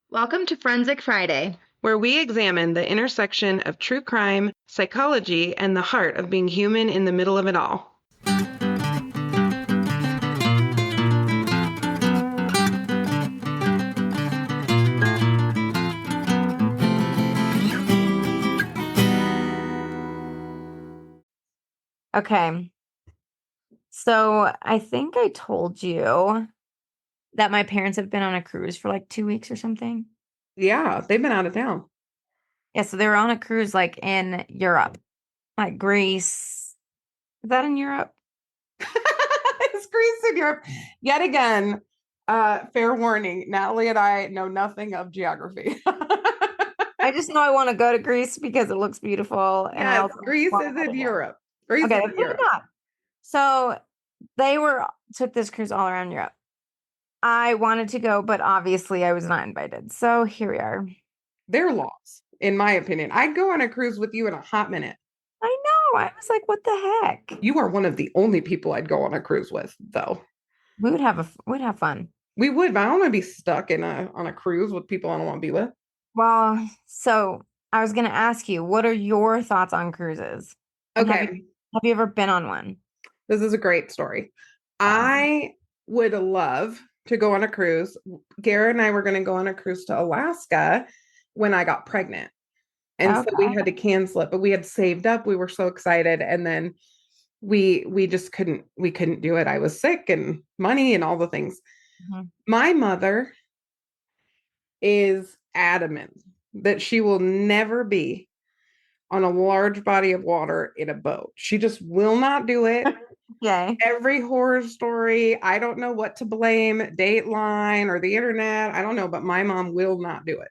Welcome to Forensic Friday. Where we examine the intersection of true crime, psychology, and the heart of being human in the middle of it all. Okay. So I think I told you that my parents have been on a cruise for like 2 weeks or something. Yeah, they've been out of town. Yeah, so they were on a cruise like in Europe, like Greece. Is that in Europe? It's Greece in Europe. Yet again, fair warning, Natalie and I know nothing of geography. I just know I want to go to Greece because it looks beautiful. And I Yes, also Greece want to is go in to Europe. Europe. Greece Okay, is that's in good Europe. enough. So they took this cruise all around Europe. I wanted to go, but obviously I was not invited. So here we are. They're laws, in my opinion. I'd go on a cruise with you in a hot minute. I know. I was like, what the heck? You are one of the only people I'd go on a cruise with, though. We'd have fun. We would, but I don't want to be stuck in a on a cruise with people I don't want to be with. Well, so I was gonna ask you, what are your thoughts on cruises? And Okay, have you ever been on one? this is a great story. Okay. I would love to go on a cruise. Garrett and I were going to go on a cruise to Alaska when I got pregnant. And so we Okay. had to cancel it, but we had saved up. We were so excited. And then we just couldn't do it. I was sick and money and all the things. Mhm. My mother is adamant that she will never be on a large body of water in a boat. She just will not do it. Yay. Every horror story, I don't know what to blame, Dateline or the internet, I don't know, but my mom will not do it.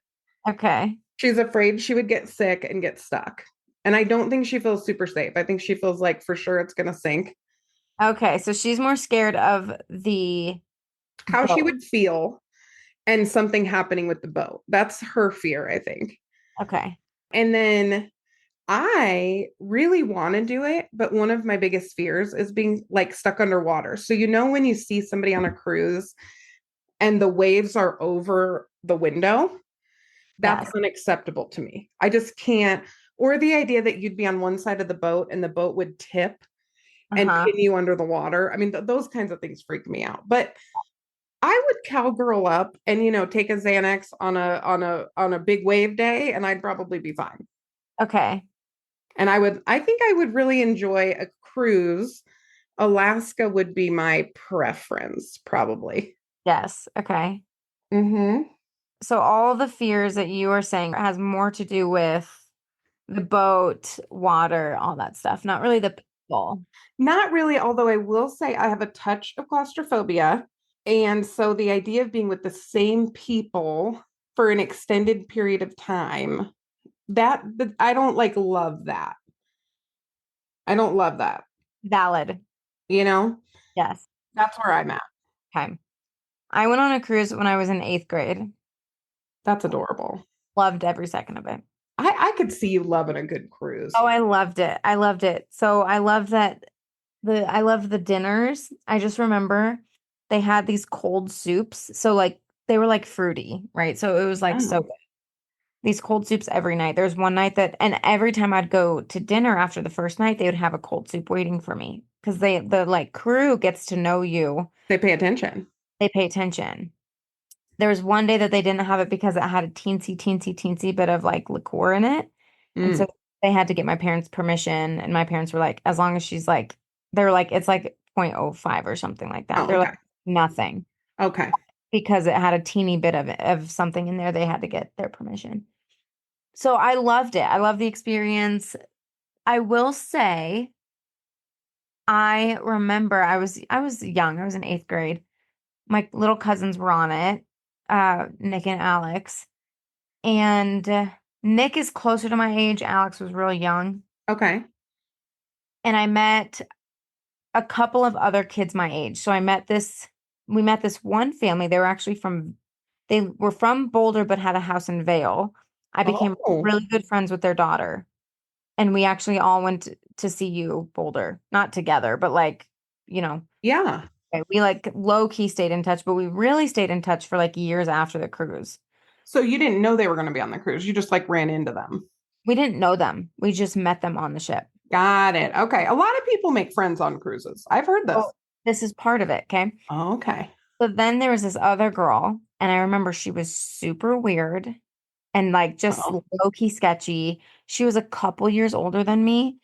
Okay. She's afraid she would get sick and get stuck. And I don't think she feels super safe. I think she feels like for sure it's going to sink. Okay. So she's more scared of the How she boat. would feel and something happening with the boat. That's her fear, I think. Okay. And then I really want to do it, but one of my biggest fears is being like stuck underwater. So, when you see somebody on a cruise and the waves are over the window, that's Yes. unacceptable to me. I just can't. Or the idea that you'd be on one side of the boat and the boat would tip and Uh-huh. pin you under the water. I mean, those kinds of things freak me out. But I would cowgirl up and take a Xanax on a big wave day, and I'd probably be fine. Okay. And I think I would really enjoy a cruise. Alaska would be my preference, probably. Yes. Okay. Mm-hmm. So all the fears that you are saying has more to do with the boat, water, all that stuff, not really the people. Not really, although I will say I have a touch of claustrophobia. And so the idea of being with the same people for an extended period of time, that I don't like love that. I don't love that. Valid. You know, Yes. that's where I'm at. Okay. I went on a cruise when I was in 8th grade. That's adorable. Loved every second of it. I could see you loving a good cruise. Oh, I loved it. I loved it. So I love that I loved the dinners. I just remember they had these cold soups. So like they were like fruity, right? So it was like so Oh, good. These cold soups every night. There's one night and every time I'd go to dinner after the first night, they would have a cold soup waiting for me because the like crew gets to know you. they pay attention. They pay attention. There was one day that they didn't have it because it had a teensy bit of like liqueur in it. And Mm. so they had to get my parents' permission. And my parents were like, as long as she's like, they were like, it's like 0.05 or something like that. Oh, They're like, okay. nothing. Okay. Because it had a teeny bit of something in there, they had to get their permission. So I loved it. I love the experience. I will say, I remember I was young. I was in 8th grade. My little cousins were on it, Nick and Alex. And Nick is closer to my age. Alex was really young. Okay. And I met a couple of other kids my age. So we met this one family. They were from Boulder, but had a house in Vale. I became Oh, really good friends with their daughter. And we actually all went to see you, Boulder. Not together, but like, you know, yeah. we like low key stayed in touch, but we really stayed in touch for like years after the cruise. So you didn't know they were going to be on the cruise. You just like ran into them. We didn't know them. We just met them on the ship. Got it. Okay. A lot of people make friends on cruises. I've heard this. Oh, this is part of it, okay? Okay. So then there was this other girl, and I remember she was super weird and like just Oh. low-key sketchy. She was a couple years older than me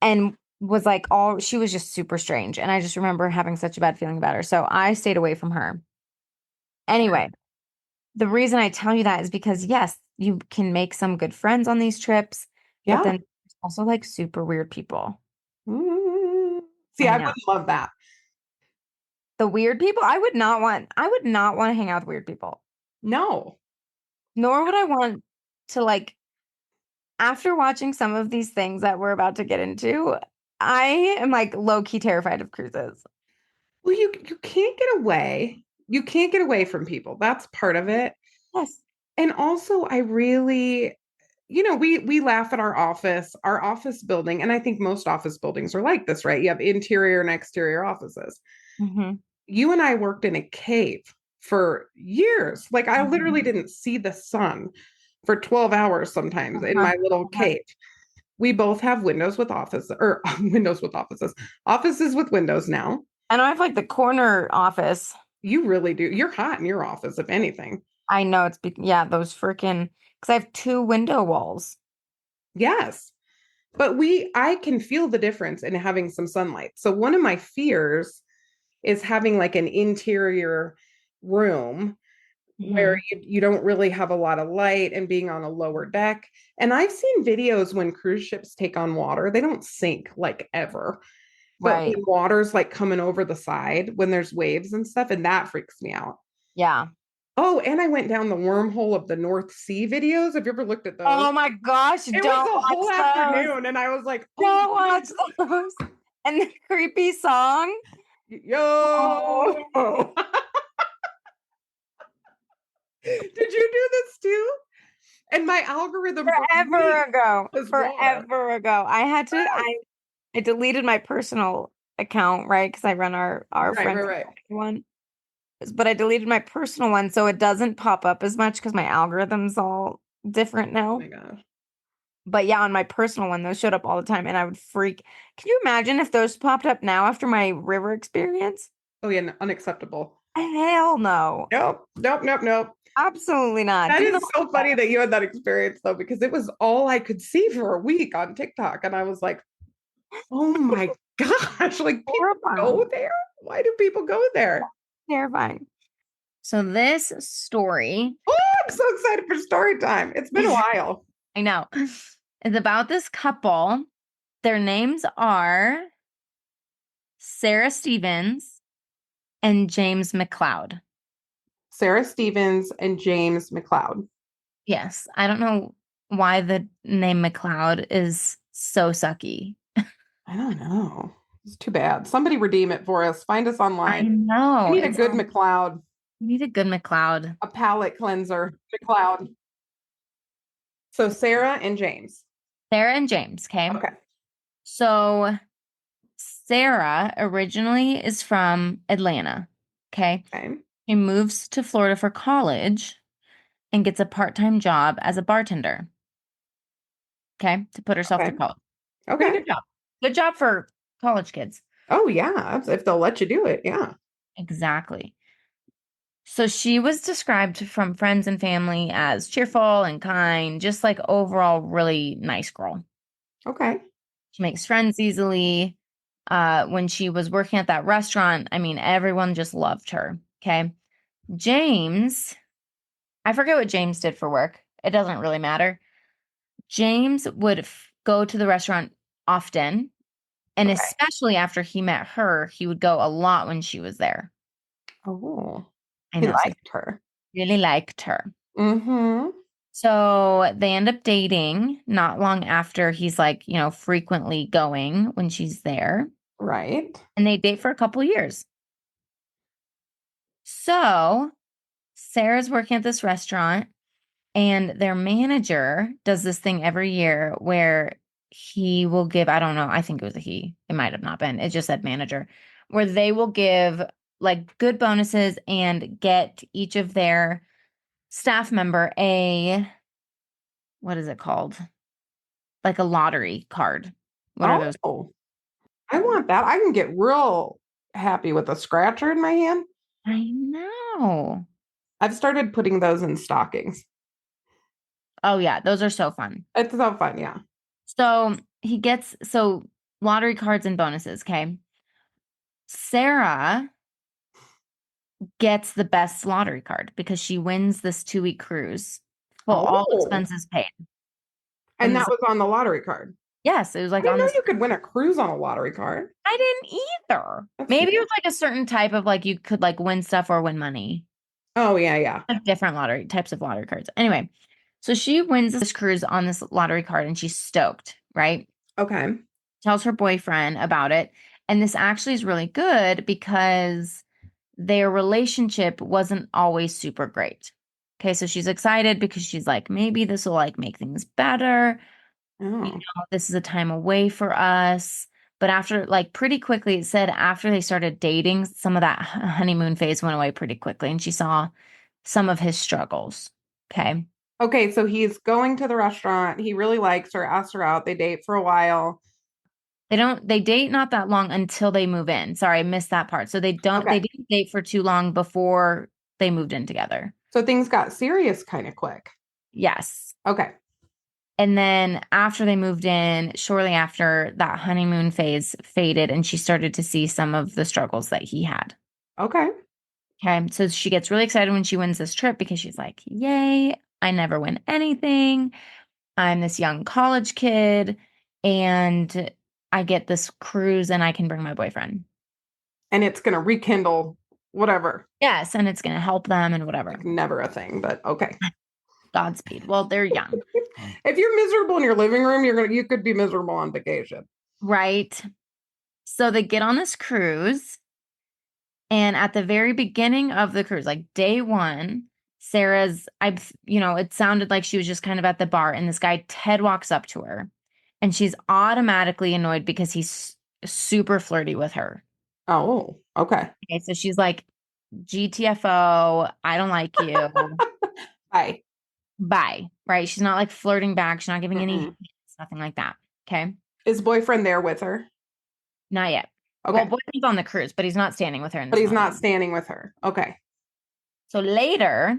and was like all she was just super strange. And I just remember having such a bad feeling about her. So I stayed away from her. Anyway, the reason I tell you that is because yes, you can make some good friends on these trips, but Yeah. then there's also like super weird people. Mm. See, I I know. would love that. The weird people, I would not want to hang out with weird people. No. Nor would I want to like after watching some of these things that we're about to get into, I am like low key terrified of cruises. Well, you can't get away. You can't get away from people. That's part of it. Yes. And also, I really, we laugh at our office building, and I think most office buildings are like this, right? You have interior and exterior offices. Hmm. You and I worked in a cave for years. Like I literally Hmm. didn't see the sun for 12 hours sometimes in Uh-huh. my little Uh-huh. cave. We both have windows with office or windows with offices, offices with windows now. I know I have like the corner office. You really do. You're hot in your office, if anything. I know yeah, those freaking because I have two window walls. Yes. But I can feel the difference in having some sunlight. So one of my fears is having like an interior room where Hmm. you don't really have a lot of light and being on a lower deck. And I've seen videos when cruise ships take on water, they don't sink like ever. But Right. when water's like coming over the side, when there's waves and stuff, and that freaks me out. Yeah. Oh, and I went down the wormhole of the North Sea videos. Have you ever looked at those? Oh my gosh, It was don't a watch whole those. afternoon, and I was like, oh, Don't watch those. And the creepy song. yo. Oh, Did you do this too? And my algorithm for forever weeks ago. was water. Forever ago. I deleted my personal account, right? Because I run our Right, right, friend's right. one. But I deleted my personal one so it doesn't pop up as much because my algorithm's all different Oh now. my gosh. But yeah, on my personal one, those showed up all the time and I would freak. Can you imagine if those popped up now after my river experience? Oh yeah, unacceptable. Hell no. Nope, nope, nope, nope. Absolutely not. That Didn't know is so that. funny that you had that experience though, because it was all I could see for a week on TikTok. And I was like, oh my gosh, like people go Horrifying. there? Why do people go there? Terrifying. So this story, Oh, I'm so excited for story time. It's been a while. I know, is about this couple. Their names are Sarah Stevens and James McLeod. Sarah Stevens and James McLeod. Yes, I don't know why the name McLeod is so sucky. I don't know. It's too bad. Somebody redeem it for us. Find us I online. I know. need a good McLeod, You need a good McLeod. a palate cleanser. McLeod. So Sarah and James. Sarah and James, okay? Okay. So Sarah originally is from Atlanta, okay? Okay. She moves to Florida for college and gets a part-time job as a bartender, okay, to put herself Okay. through college. Pretty Okay. good job. Good job for college kids. Oh yeah. If they'll let you do it. Yeah. Exactly. So she was described from friends and family as cheerful and kind, just like overall really nice girl. Okay. She makes friends easily. When she was working at that restaurant, I mean, everyone just loved her. Okay. James, I forget what James did for work. It doesn't really matter. James would go to the restaurant often, and Okay. especially after he met her, he would go a lot when she was there. Oh, I he know. So liked her. he really liked her. Mm-hmm. So they end up dating not long after he's like, frequently going when she's there. Right. And they date for a couple years. So Sarah's working at this restaurant, and their manager does this thing every year where he will give, I don't know, I think it was a he. It might have not been. It just said manager, where they will give like good bonuses and get each of their staff member what is it called? Like a lottery card. What are those? Oh, I want that. I can get real happy with a scratcher in my hand. I know. I've started putting those in stockings. Oh yeah, those are so fun. It's so fun, yeah. So he gets lottery cards and bonuses, okay? Sarah gets the best lottery card because she wins this 2-week cruise. Well, all Oh, expenses paid from and this. that was on the lottery card. Yes, it was I like didn't on know this. you could win a cruise on a lottery card. I didn't either. That's Maybe it neat. was like a certain type of like you could like win stuff or win money. Oh, yeah, yeah. Like different lottery types of lottery cards. Anyway, so she wins this cruise on this lottery card and she's stoked, right? Okay. Tells her boyfriend about it. And this actually is really good because their relationship wasn't always super great. Okay, so she's excited because she's like, maybe this will like make things better. Oh, This is a time away for us. But after, like, pretty quickly, it said after they started dating, some of that honeymoon phase went away pretty quickly. And she saw some of his struggles. Okay. okay. So he's going to the restaurant. He really likes her, asks her out. They date for a while. They date not that long until they move in. Sorry, I missed that part. So they Okay. didn't date for too long before they moved in together. So things got serious kind of quick. Yes. Okay. And then after they moved in, shortly after that honeymoon phase faded, and she started to see some of the struggles that he had. Okay. Okay. So she gets really excited when she wins this trip because she's like, yay, I never win anything. I'm this young college kid and I get this cruise and I can bring my boyfriend. And it's going to rekindle whatever. Yes. And it's going to help them and whatever. Like never a thing, but okay. Godspeed. Well, they're young. If you're miserable in your living room, you could be miserable on vacation. Right. So they get on this cruise. And at the very beginning of the cruise, like day one, it sounded like she was just kind of at the bar, and this guy, Ted, walks up to her, and she's automatically annoyed because he's super flirty with her. Oh, okay. Okay, so she's like, GTFO, I don't like you. Hi. Bye. Right? She's not like flirting back. She's not giving any Mm-mm. hints, nothing like that. Okay. Is boyfriend there with her? Not yet. Well, Okay. boyfriend's on the cruise, but he's not standing with her in But this he's moment. not standing with her. Okay. So later,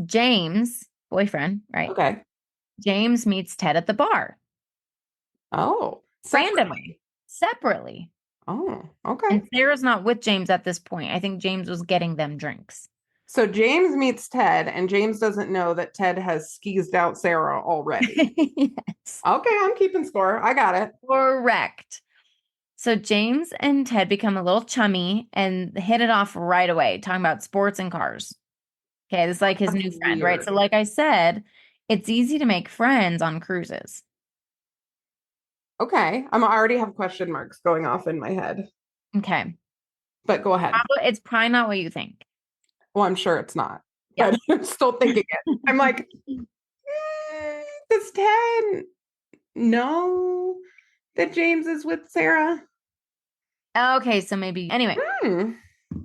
James, boyfriend, right? Okay. James meets Ted at the bar Oh, randomly, separately. Oh, okay. And Sarah's not with James at this point. I think James was getting them drinks. So James meets Ted, and James doesn't know that Ted has skeezed out Sarah already. Yes. Okay, I'm keeping score. I got it. Correct. So James and Ted become a little chummy and hit it off right away, talking about sports and cars. Okay, this is like his That's new friend, right? weird. So, like I said, it's easy to make friends on cruises. Okay, I already have question marks going off in my head, Okay. but go ahead. It's probably not what you think. Well, I'm sure it's not, Yeah. but I'm still thinking it. I'm like, does Ted know that James is with Sarah? Okay, so maybe anyway. Hmm.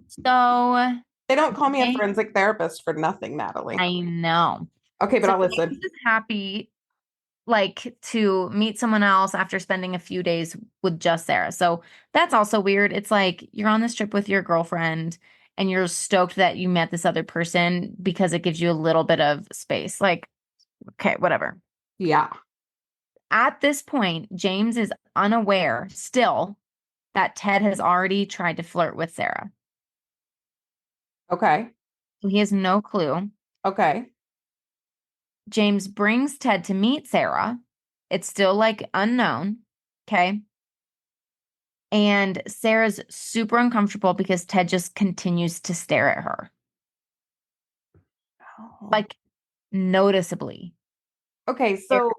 So They don't call me a James, forensic therapist for nothing, Natalie. I know. Okay, but So I'll listen. James is happy like to meet someone else after spending a few days with just Sarah. So that's also weird. It's like you're on this trip with your girlfriend and you're stoked that you met this other person because it gives you a little bit of space. Like, okay, whatever. Yeah. At this point, James is unaware still that Ted has already tried to flirt with Sarah. Okay. So he has no clue. Okay. James brings Ted to meet Sarah. It's still like unknown. Okay. And Sarah's super uncomfortable because Ted just continues to stare at her, Oh. like noticeably. Okay, so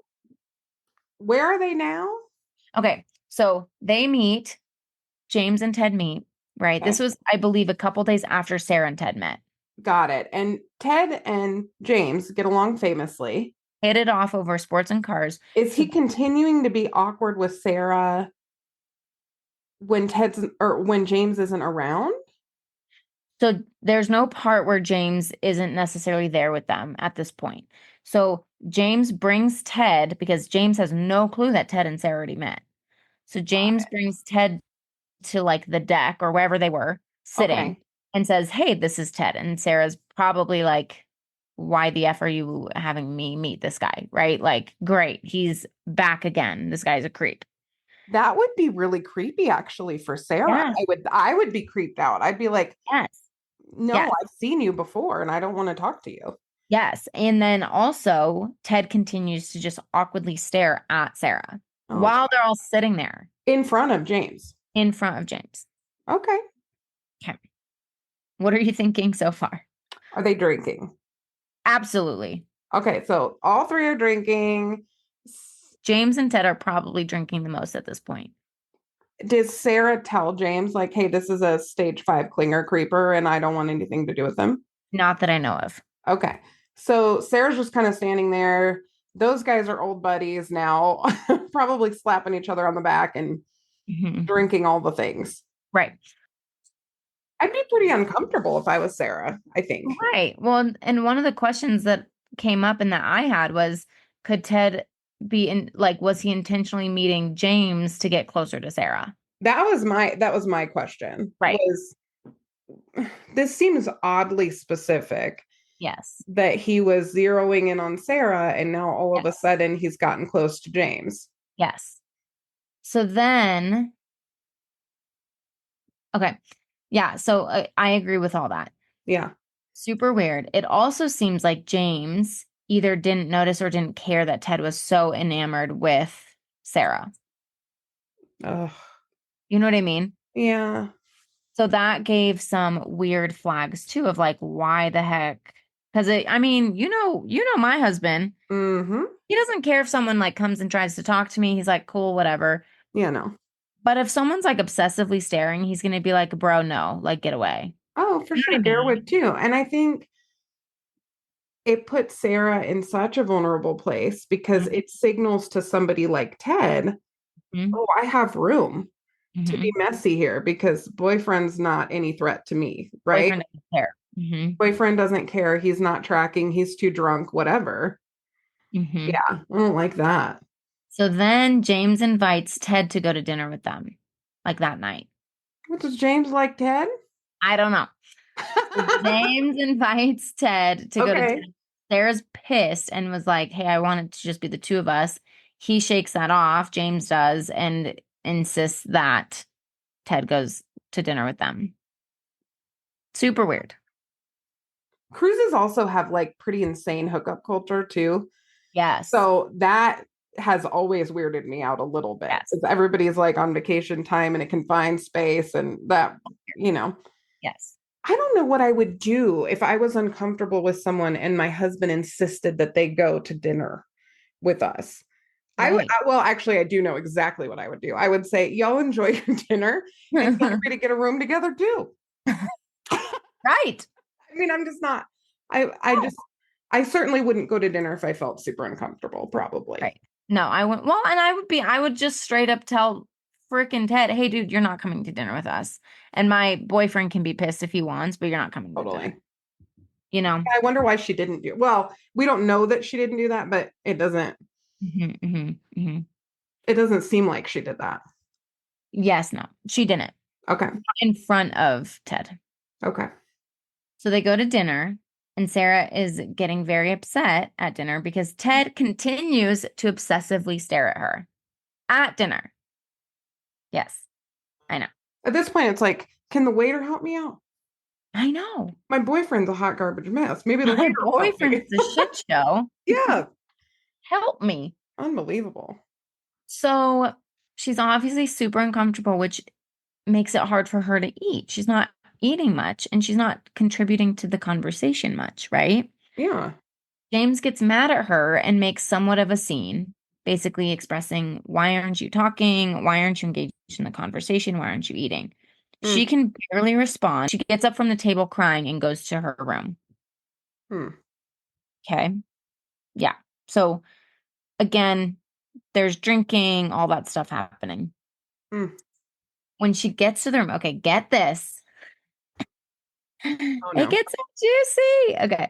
where are they now? Okay. So they meet, James and Ted meet, right? This Okay. was, I believe, a couple days after Sarah and Ted met. Got it. And Ted and James get along famously. Hit it off over sports and cars. Is he continuing to be awkward with Sarah when when James isn't around? So there's no part where James isn't necessarily there with them at this point. So James brings Ted because James has no clue that Ted and Sarah already met. So James brings Ted to like the deck or wherever they were sitting Okay. and says, "Hey, this is Ted." And Sarah's probably like, "Why the F are you having me meet this guy?" Right? Like, great. He's back again. This guy's a creep. That would be really creepy actually for Sarah. Yes. I would be creeped out. I'd be like, Yes. "No, Yes. I've seen you before and I don't want to talk to you." Yes. And then also, Ted continues to just awkwardly stare at Sarah Oh, while they're all sitting there in front of James. in front of James. Okay. Okay. What are you thinking so far? Are they drinking? Absolutely. Okay, so all three are drinking. James and Ted are probably drinking the most at this point. Did Sarah tell James, like, hey, this is a stage 5 clinger creeper and I don't want anything to do with him? Not that I know of. Okay. So Sarah's just kind of standing there. Those guys are old buddies now, probably slapping each other on the back and Mhm. drinking all the things. Right. I'd be pretty uncomfortable if I was Sarah, I think. Right. Well, and one of the questions that came up and that I had was, could Ted be in, like, was he intentionally meeting James to get closer to Sarah? That was my question. Right. Was this seems oddly specific Yes. that he was zeroing in on Sarah and now all of a Yes. sudden he's gotten close to James. Yes. So then, okay. Yeah. So I agree with all that. Yeah. Super weird. It also seems like James either didn't notice or didn't care that Ted was so enamored with Sarah. Ugh. You know what I mean? Yeah. So that gave some weird flags too of like, why the heck? Because I mean, my husband. Mm-hmm. He doesn't care if someone like comes and tries to talk to me. He's like, cool, whatever. Yeah, no. But if someone's like obsessively staring, he's gonna be like, bro, no, like get away. Oh, for You know sure. what I Garrett mean? would too. And I think it puts Sarah in such a vulnerable place because Mhm, it signals to somebody like Ted, mhm, oh, I have room to be mhm. messy here because boyfriend's not any threat to me, right? Boyfriend doesn't care. Boyfriend doesn't care. He's not tracking. He's too drunk, whatever. Hmm. Yeah, I don't like that. So then James invites Ted to go to dinner with them, like that night. What does James like, Ted? I don't know. So James invites Ted to go to Okay. dinner. Sarah's pissed and was like, hey, I want it to just be the two of us. He shakes that off, James does, and insists that Ted goes to dinner with them. Super weird. Cruises also have like pretty insane hookup culture too. Yes. So that has always weirded me out a little bit. Yes. Because everybody's like on vacation time in a confined space and that, you know. Yes. I don't know what I would do if I was uncomfortable with someone and my husband insisted that they go to dinner with us. Right. Well, actually, I do know exactly what I would do. I would say, y'all enjoy your dinner and feel free to get a room together too. Right. I mean, I'm just not, I Oh, just, I certainly wouldn't go to dinner if I felt super uncomfortable, probably. right. No, I would, well, and I would just straight up tell frickin' Ted, hey, dude, you're not coming to dinner with us. And my boyfriend can be pissed if he wants, but you're not coming to dinner. Totally. You know? I wonder why she didn't do, well, we don't know that she didn't do that, but Hmm. Hmm. Hmm. it doesn't seem like she did that. Yes, no, she didn't. Okay. In front of Ted. Okay. So they go to dinner, and Sarah is getting very upset at dinner because Ted continues to obsessively stare at her at dinner. Yes, I know. At this point, it's like, can the waiter help me out? I know. My boyfriend's a hot garbage mess. Maybe the My waiter will help me. boyfriend's a shit show. Yeah. Help me. Unbelievable. So she's obviously super uncomfortable, which makes it hard for her to eat. She's not eating much and she's not contributing to the conversation much, right? Yeah. James gets mad at her and makes somewhat of a scene, basically expressing, why aren't you talking? Why aren't you engaged in the conversation? Why aren't you eating? She Mm. can barely respond. She gets up from the table crying and goes to her room. Hmm. Okay. Yeah. So again, there's drinking, all that stuff happening. Hmm. When she gets to the room, okay, get this. Oh It no. gets so juicy. Okay.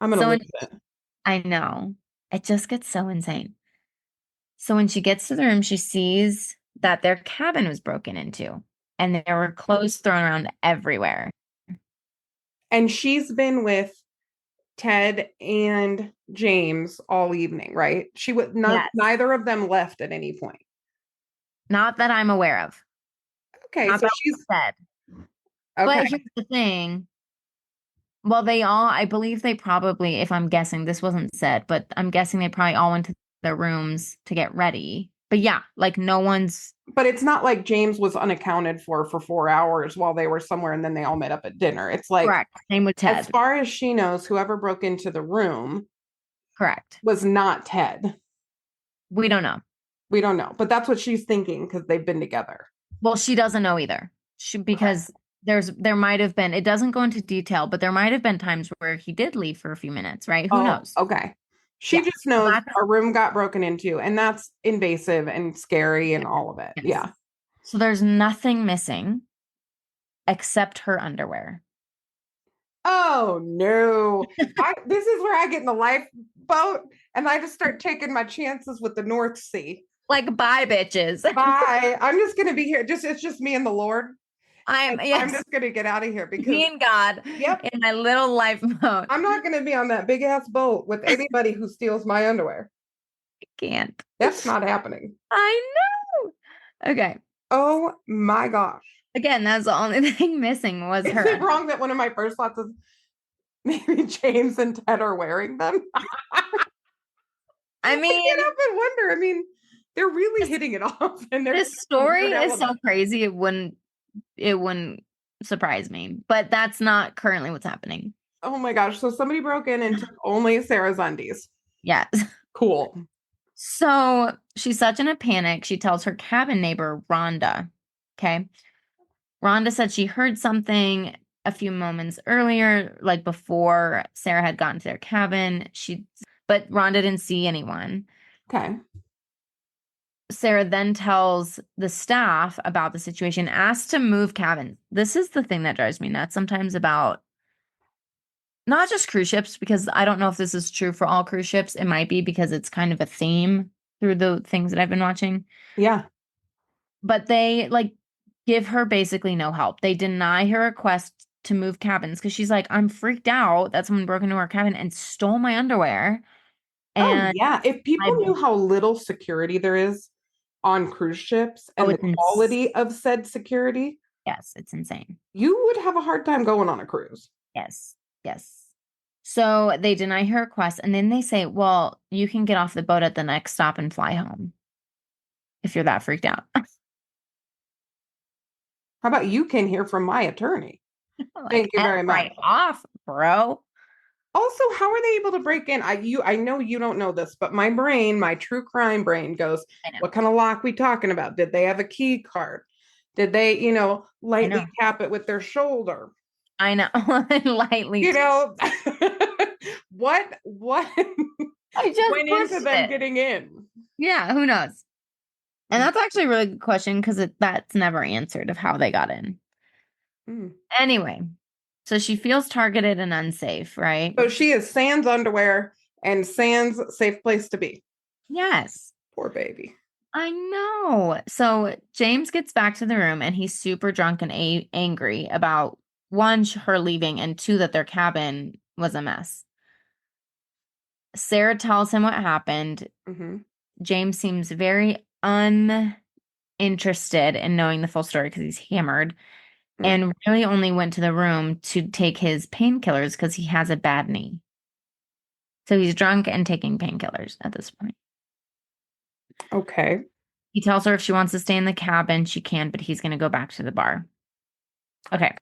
I'm gonna So lose when, it. I know it just gets so insane. So when she gets to the room, she sees that their cabin was broken into and there were clothes thrown around everywhere. And she's been with Ted and James all evening, right? She would not, Yes. neither of them left at any point. Not that I'm aware of. Okay, Not so that she's was said. okay. But here's the thing. Well, I believe they probably, if I'm guessing, this wasn't said, but I'm guessing they probably all went to their rooms to get ready. But yeah, like no one's But it's not like James was unaccounted for 4 hours while they were somewhere and then they all met up at dinner. It's like, correct. Same with as Ted. far as she knows, whoever broke into the room Correct. was not Ted. We don't know. We don't know, but that's what she's thinking because they've been together. Well, she doesn't know either. Okay. Because there might have been, it doesn't go into detail, but there might have been times where he did leave for a few minutes, right? Who Oh, knows? okay. She Yeah. just knows That's, a room got broken into, and that's invasive and scary and all of it. yes. Yeah. So there's nothing missing except her underwear. Oh no. This is where I get in the lifeboat and I just start taking my chances with the North Sea. Like, bye, bitches. Bye. I'm just gonna be here. It's just me and the Lord. And I'm Yes, just gonna get out of here because me and God yep, in my little lifeboat. I'm not gonna be on that big ass boat with anybody who steals my underwear. Can't. That's not happening. I know. Okay. Oh my gosh. Again, that's the only thing missing was Is her. it wrong that one of my first thoughts is maybe James and Ted are wearing them? I I mean, get up and wonder. I mean, they're really hitting it off, and they're this some story weird is so element. crazy it wouldn't surprise me. But that's not currently what's happening. Oh my gosh! So somebody broke in and took only Sarah's undies. Yes. Cool. So she's such in a panic. She tells her cabin neighbor, Rhonda. Okay. Rhonda said she heard something a few moments earlier, like before Sarah had gotten to their cabin. But Rhonda didn't see anyone. Okay. Sarah then tells the staff about the situation, asked to move cabins. This is the thing that drives me nuts sometimes about not just cruise ships, because I don't know if this is true for all cruise ships. It might be because it's kind of a theme through the things that I've been watching. Yeah. But they like give her basically no help. They deny her request to move cabins because she's like, I'm freaked out that someone broke into our cabin and stole my underwear. Oh And yeah. If people I, knew how little security there is on cruise ships oh, and the quality of said security, yes, it's insane. you would have a hard time going on a cruise. Yes, yes. So they deny her request, and then they say, well, you can get off the boat at the next stop and fly home if you're that freaked out. How about you can hear from my attorney? Like, Thank you very much. right off, bro. Also, how are they able to break in? I know you don't know this, but my brain, my true crime brain goes, I know. what kind of lock we talking about? Did they have a key card? Did they, I lightly know. tap it with their shoulder? I know. Lightly. You know, what I just went into pushed them it. getting in? Yeah, who knows? And that's actually a really good question because that's never answered of how they got in. Mm. Anyway, so she feels targeted and unsafe, right? So she is Sans underwear and Sans safe place to be. Yes, Poor baby. I know. So James gets back to the room and he's super drunk and angry about one, her leaving, and two, that their cabin was a mess. Sarah tells him what happened. Mm-hmm. James seems very uninterested in knowing the full story because he's hammered and really only went to the room to take his painkillers because he has a bad knee. So he's drunk and taking painkillers at this point. Okay. He tells her if she wants to stay in the cabin, she can, but he's going to go back to the bar. Okay.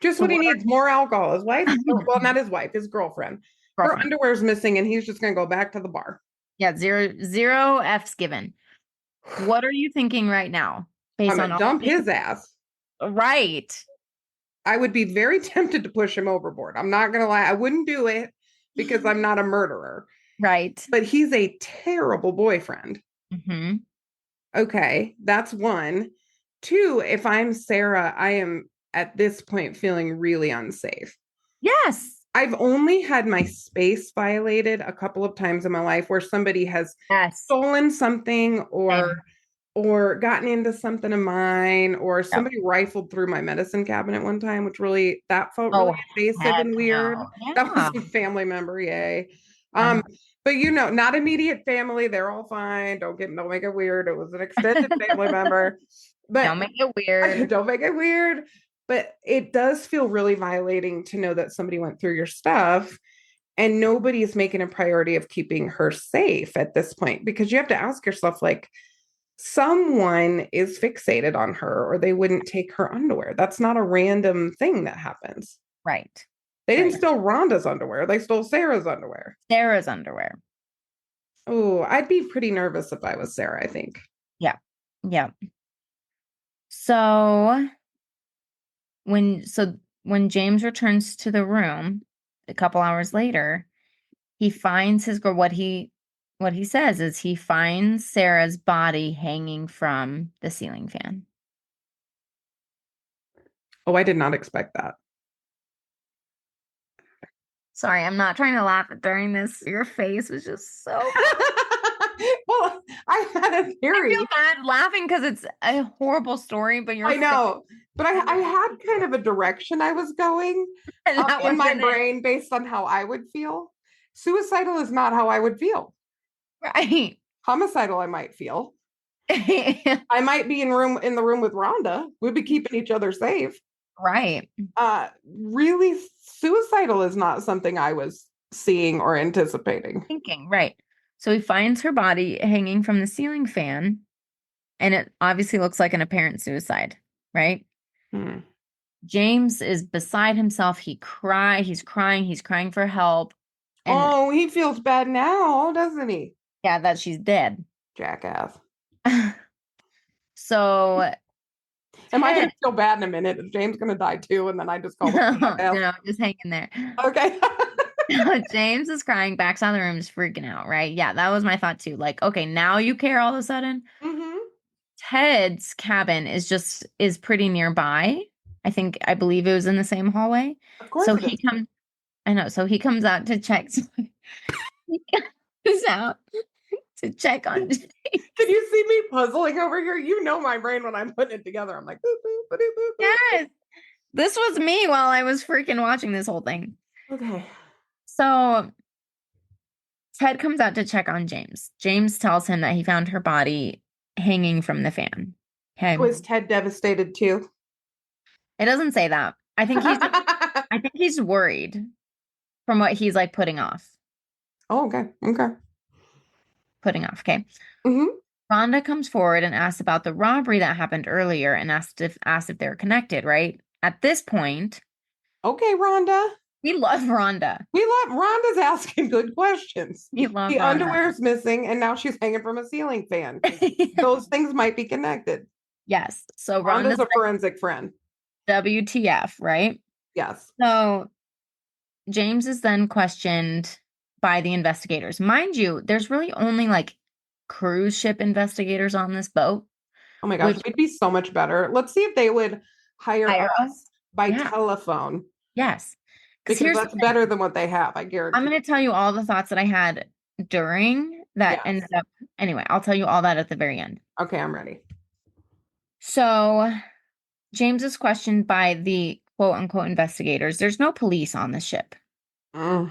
Just So what he needs, more alcohol. His wife, well, not his wife, his girlfriend. Her girlfriend. underwear's missing and he's just going to go back to the bar. Yeah, zero F's given. What are you thinking right now? I'm Based going on to all dump these? his ass. Right. I would be very tempted to push him overboard. I'm not going to lie. I wouldn't do it because I'm not a murderer. Right. But he's a terrible boyfriend. Mm-hmm. Okay, that's one. Two, if I'm Sarah, I am at this point feeling really unsafe. Yes. I've only had my space violated a couple of times in my life where somebody has Yes. stolen something Same. or gotten into something of mine, or Yep. somebody rifled through my medicine cabinet one time, which really that felt really Oh, invasive heck and weird. no. That was Yeah. a family member, yay. Uh-huh. But not immediate family. They're all fine. Don't make it weird. It was an extended family member. But Don't make it weird. don't make it weird. But it does feel really violating to know that somebody went through your stuff and nobody's making a priority of keeping her safe at this point, because you have to ask yourself, like, someone is fixated on her or they wouldn't take her underwear. That's not a random thing that happens. Right. They didn't Right. steal Rhonda's underwear, they stole Sarah's underwear. Sarah's underwear. Oh, I'd be pretty nervous if I was Sarah, I think. Yeah. Yeah. So when James returns to the room a couple hours later, he finds his girl. What he says is he finds Sarah's body hanging from the ceiling fan. Oh, I did not expect that. Sorry, I'm not trying to laugh during this. Your face was just so. Well, I had a I theory. feel bad laughing because it's a horrible story, but I know, but I had kind of a direction I was going that in my wasn't it. brain based on how I would feel. Suicidal is not how I would feel. Right. Homicidal, I might feel. I might be in the room with Rhonda. We'd be keeping each other safe. Right. Really, suicidal is not something I was seeing or anticipating. Thinking, right. So he finds her body hanging from the ceiling fan, and it obviously looks like an apparent suicide, right? Hmm. James is beside himself. He's crying for help. And Oh, he feels bad now, doesn't he? yeah, that she's dead. Jackass. So Am I going Ted, to feel bad in a minute? Is James going to die too? And then I just call him jackass? just hang in there. Okay. James is crying, backs out of the room, is freaking out, right? Yeah, that was my thought too. Like, okay, now you care all of a sudden. Mm-hmm. Ted's cabin is pretty nearby. I believe it was in the same hallway. Of course So it is. so he comes out to check. He comes out to check on. Can you see me puzzling over here? You know my brain when I'm putting it together. I'm like, boop, boop, boop, boop, boop. Yes, this was me while I was freaking watching this whole thing. Okay. So Ted comes out to check on James. James tells him that he found her body hanging from the fan. Okay. Was Ted devastated too? It doesn't say that. I think he's worried from what he's like putting off. Oh, okay. Okay. Putting off. Okay. Mm-hmm. Rhonda comes forward and asks about the robbery that happened earlier and asked if they're connected, right? At this point, Okay, Rhonda. we love Rhonda. We love Rhonda's asking good questions. We love The Rhonda. underwear's missing, and now she's hanging from a ceiling fan. Those things might be connected. Yes. So Rhonda's Rhonda's a forensic friend. WTF, right? Yes. So James is then questioned by the investigators. Mind you, there's really only like cruise ship investigators on this boat. Oh my gosh, we'd be so much better. Let's see if they would hire Hire us by Yeah. telephone, Yes. because Here's that's better than what they have, I guarantee. I'm going to tell you all the thoughts that I had during that Yes. ended up. Anyway, I'll tell you all that at the very end. Okay, I'm ready. So James is questioned by the quote unquote investigators. There's no police on the ship. Mm.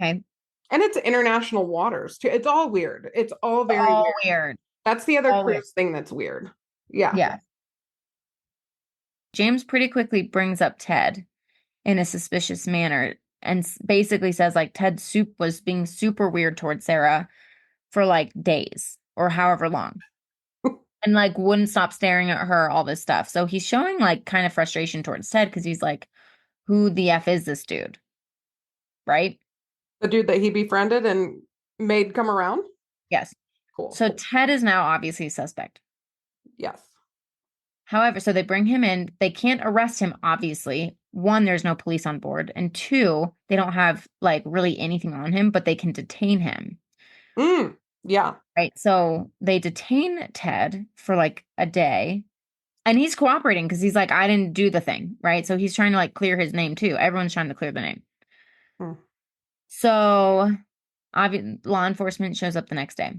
Okay. And it's international waters too. It's all weird. It's all very All weird. weird. That's the other All cruise weird. thing that's weird. Yeah. Yeah. James pretty quickly brings up Ted in a suspicious manner and basically says like Ted was being super weird towards Sarah for like days or however long. And like wouldn't stop staring at her, all this stuff. So he's showing like kind of frustration towards Ted because he's like, who the F is this dude? Right? The dude that he befriended and made come around? Yes. Cool. So Ted is now obviously a suspect. Yes. However, so they bring him in. They can't arrest him, obviously. One, there's no police on board. And two, they don't have like really anything on him, but they can detain him. Yeah. Right. So they detain Ted for like a day. And he's cooperating because he's like, I didn't do the thing, right? So he's trying to like clear his name too. Everyone's trying to clear the name. Hmm. So law enforcement shows up the next day.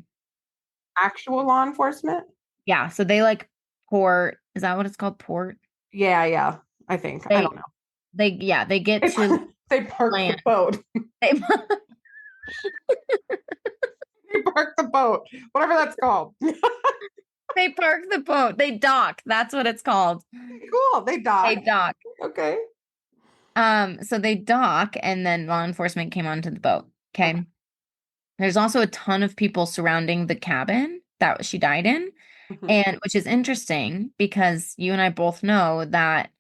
Actual law enforcement? Yeah, so they like port. Is that what it's called? Port. Yeah, yeah. I think. I don't They know. they get They, to they parked the land. boat. They, They parked the boat. Whatever that's called. they park the boat. They dock. That's what it's called. Cool. They They docked. dock. Okay. So they dock, and then law enforcement came onto the boat. Okay. Okay. There's also a ton of people surrounding the cabin that she died in, Mhm. and which is interesting because you and I both know that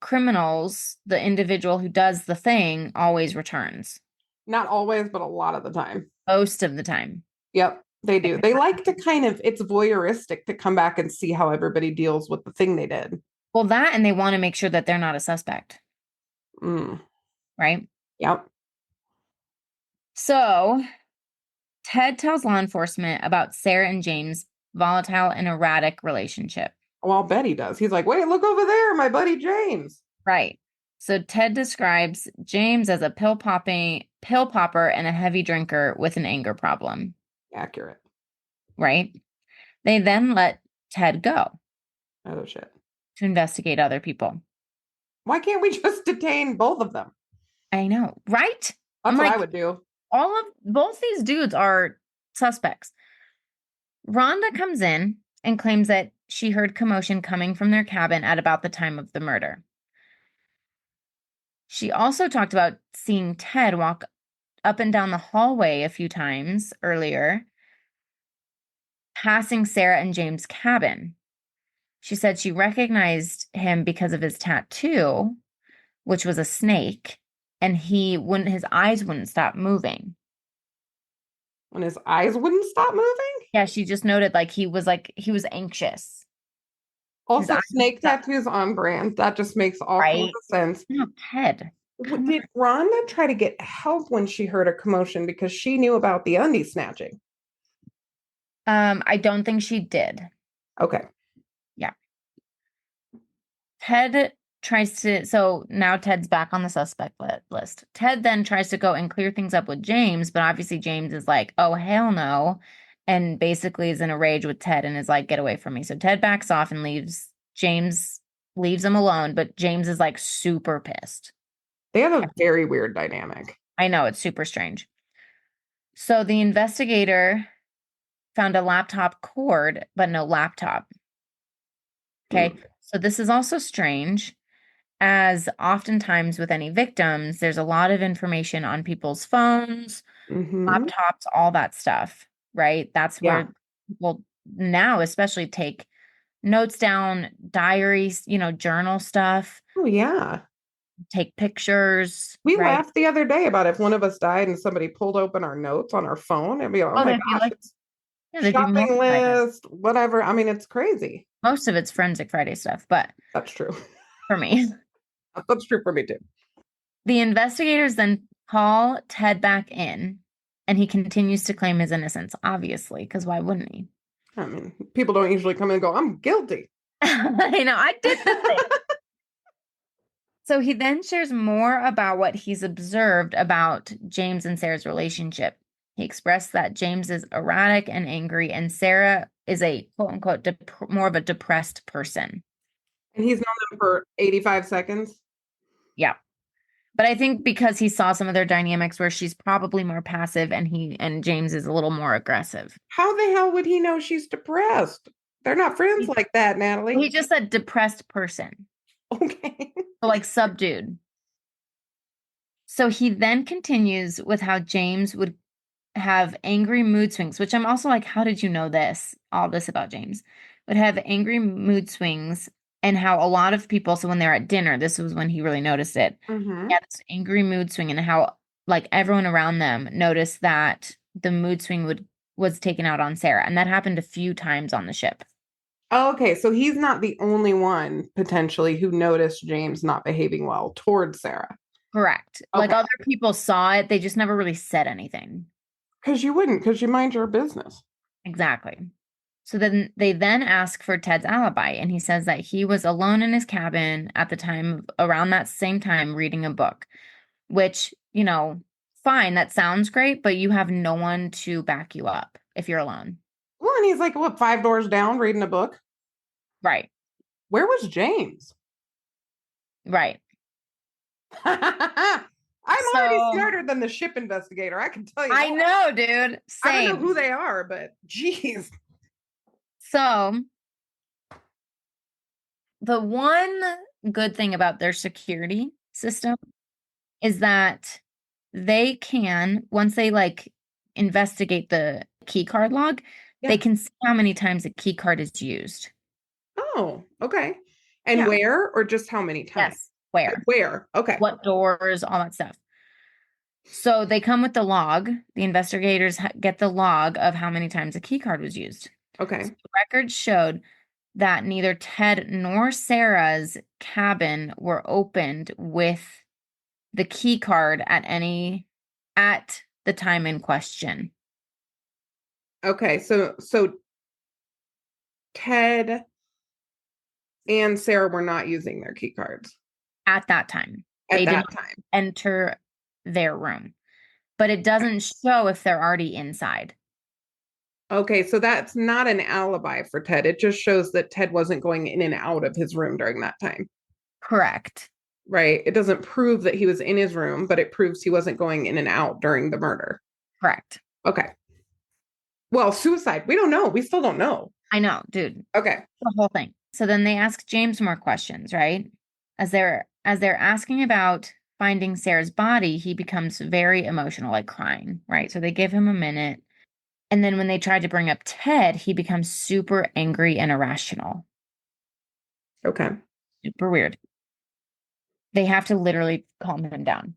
criminals, the individual who does the thing, always returns Not always, but a lot of the time. most of the time. Yep, they Like, do. They like to kind of, it's voyeuristic to come back and see how everybody deals with the thing they did. well, that and they want to make sure that they're not a suspect, Mm. right? Yep. So Ted tells law enforcement about Sarah and James' volatile and erratic relationship. Well, I'll bet he does. He's like, wait, look over there, my buddy James. Right. So Ted describes James as a pill popper and a heavy drinker with an anger problem, Accurate. right? They then let Ted go Oh, shit. to investigate other people. Why can't we just detain both of them? I know, right? I'm That's what I like, would do. both these dudes are suspects. Rhonda comes in and claims that she heard commotion coming from their cabin at about the time of the murder. She also talked about seeing Ted walk up and down the hallway a few times earlier, passing Sarah and James' cabin. She said she recognized him because of his tattoo, which was a snake, and his eyes wouldn't stop moving. When his eyes wouldn't stop moving? Yeah, she just noted like he was anxious. His Also, eyes wouldn't snake stop, tattoos on brand. That just makes all kinds right? of sense. No, Ted. Come Did Rhonda try to get help when she heard a commotion because she knew about the undie snatching? on. I don't think she did. Okay. Yeah. Ted tries to, so now Ted's back on the suspect list. Ted then tries to go and clear things up with James, but obviously James is like, oh, hell no. And basically is in a rage with Ted and is like, get away from me. So Ted backs off and James leaves him alone, but James is like super pissed. They have a very weird dynamic. I know, it's super strange. So the investigator found a laptop cord, but no laptop. Okay. Mm. So this is also strange, as oftentimes with any victims, there's a lot of information on people's phones, Hmm. laptops, all that stuff, right? That's Yeah. where people now especially take notes down, diaries, journal stuff, Oh, yeah. take pictures, We right? laughed the other day about if one of us died and somebody pulled open our notes on our phone and be like, oh Oh, my there'd be gosh, like, it's yeah, there'd be shopping multiple. list, whatever. I mean, it's crazy. Most of it's Forensic Friday stuff, but That's true. for me. That's true for me too. The investigators then call Ted back in, and he continues to claim his innocence, obviously, because why wouldn't he? I mean, people don't usually come in and go, I'm guilty. I know, I did the thing. So he then shares more about what he's observed about James and Sarah's relationship. He expressed that James is erratic and angry, and Sarah is a quote unquote more of a depressed person. And he's known them for 85 seconds. Yeah. But I think because he saw some of their dynamics where she's probably more passive and James is a little more aggressive. How the hell would he know she's depressed? They're not friends He, like that, Natalie. he just said depressed person. Okay. So like subdued. So he then continues with how James would have angry mood swings, which I'm also like, how did you know all this about James? Would have angry mood swings, and how a lot of people, so when they're at dinner, this was when he really noticed it. Mm-hmm. Yeah, this angry mood swing, and how like everyone around them noticed that the mood swing was taken out on Sarah. And that happened a few times on the ship. Okay, so he's not the only one potentially who noticed James not behaving well towards Sarah. Correct. Like Okay, other people saw it, they just never really said anything. because you wouldn't, because you mind your business. Exactly. So then they then ask for Ted's alibi, and he says that he was alone in his cabin at the time, around that same time, reading a book, which, fine, that sounds great, but you have no one to back you up if you're alone. Well, and he's like, what, 5 doors down reading a book? Right, Where was James? right. I'm already So smarter than the ship investigator. I can tell you I that. know, dude. I don't know who Same. they are, but geez. So the one good thing about their security system is that they can, once they like investigate the key card log, they Yeah. can see how many times a key card is used. Oh, okay. And Yeah. where or just how many times? Yes. Where? Where? Okay. What doors, all that stuff. So they come with the log. The investigators get the log of how many times a key card was used. So Okay. the records showed that neither Ted nor Sarah's cabin were opened with the key card at the time in question. Okay. So Ted and Sarah were not using their key cards At that time. at They did that not time. enter their room, but it doesn't show if they're already inside. Okay, so that's not an alibi for Ted. It just shows that Ted wasn't going in and out of his room during that time, Correct. right? It doesn't prove that he was in his room, but it proves he wasn't going in and out during the murder. Correct. Okay. Well, suicide, we don't know. We still don't know. I know, dude. Okay. The whole thing. So then they ask James more questions, right? As they're asking about finding Sarah's body, he becomes very emotional, like crying, right? So they give him a minute. And then when they try to bring up Ted, he becomes super angry and irrational. Okay. Super weird. They have to literally calm him down.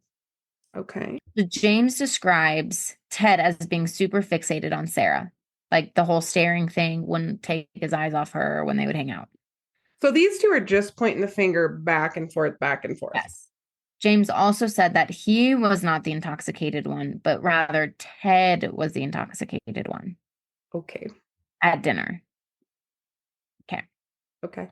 Okay. So James describes Ted as being super fixated on Sarah. Like the whole staring thing, wouldn't take his eyes off her when they would hang out. So these two are just pointing the finger back and forth, back and forth. Yes. James also said that he was not the intoxicated one, but rather Ted was the intoxicated one Okay. at dinner. Okay. Okay.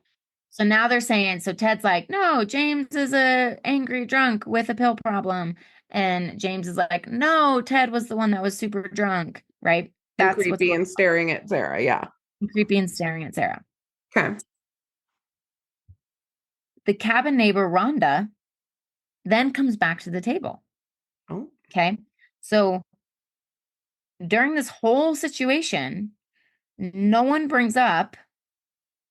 So now they're saying, so Ted's like, no, James is a angry drunk with a pill problem. And James is like, no, Ted was the one that was super drunk, right? And That's what's creepy and staring at Sarah. Yeah. creepy and staring at Sarah. Okay. The cabin neighbor, Rhonda, then comes back to the table. Oh. Okay. So during this whole situation, no one brings up,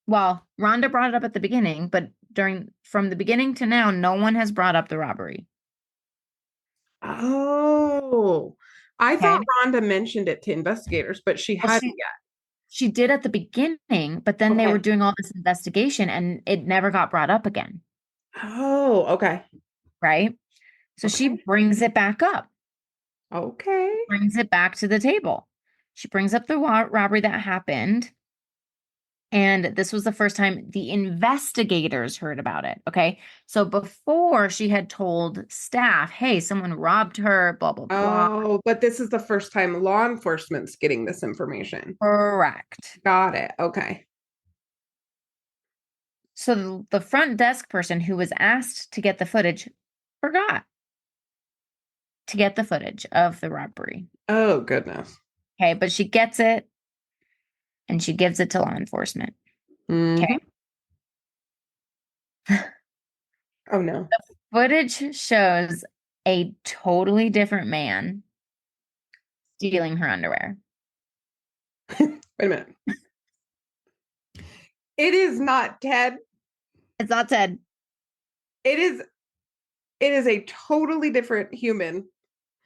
well, Rhonda brought it up at the beginning, but from the beginning to now, no one has brought up the robbery. Oh. I Okay. thought Rhonda mentioned it to investigators, but she Well, hadn't yet. she did at the beginning, but then they Okay. were doing all this investigation and it never got brought up again. Oh, okay. Right. So she Okay. brings it back up, Okay. brings it back to the table. She brings up the robbery that happened. And this was the first time the investigators heard about it. Okay. So before she had told staff, hey, someone robbed her, blah, blah, blah. Oh, but this is the first time law enforcement's getting this information. Correct. Got it. Okay. So the front desk person who was asked to get the footage forgot to get the footage of the robbery. Oh, goodness. Okay. But she gets it and she gives it to law enforcement. Mhm. Okay. Oh, no. Footage shows a totally different man stealing her underwear. Wait a minute. It is not Ted. It's not Ted. It is a totally different human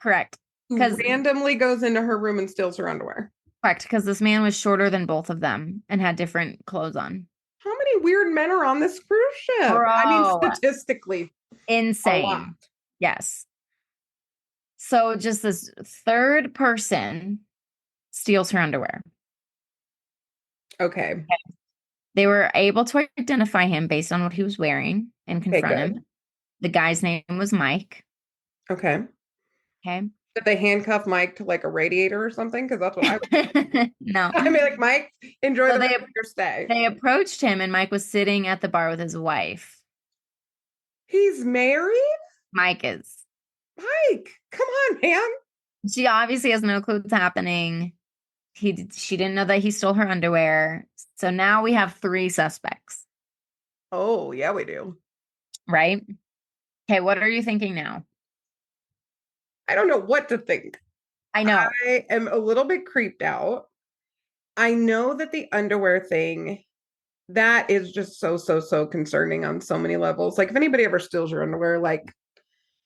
Correct. who Because randomly goes into her room and steals her underwear. Correct, because this man was shorter than both of them and had different clothes on. How many weird men are on this cruise ship? I mean, Bro, statistically, a lot. insane. Yes. So just this third person steals her underwear. Okay. They were able to identify him based on what he was wearing and Okay, confront good. him. The guy's name was Mike. Okay. Okay. Did they handcuff Mike to like a radiator or something? Because that's what I would. No. I mean, like, Mike, enjoy So the rest of your stay. they approached him, and Mike was sitting at the bar with his wife. He's married? Mike is. Mike, come on, man. She obviously has no clue what's happening. She didn't know that he stole her underwear. So now we have 3 suspects, Oh, yeah, we do. right? Okay, what are you thinking now? I don't know what to think. I know. I am a little bit creeped out. I know that the underwear thing, that is just so, so, so concerning on so many levels. Like, if anybody ever steals your underwear, like,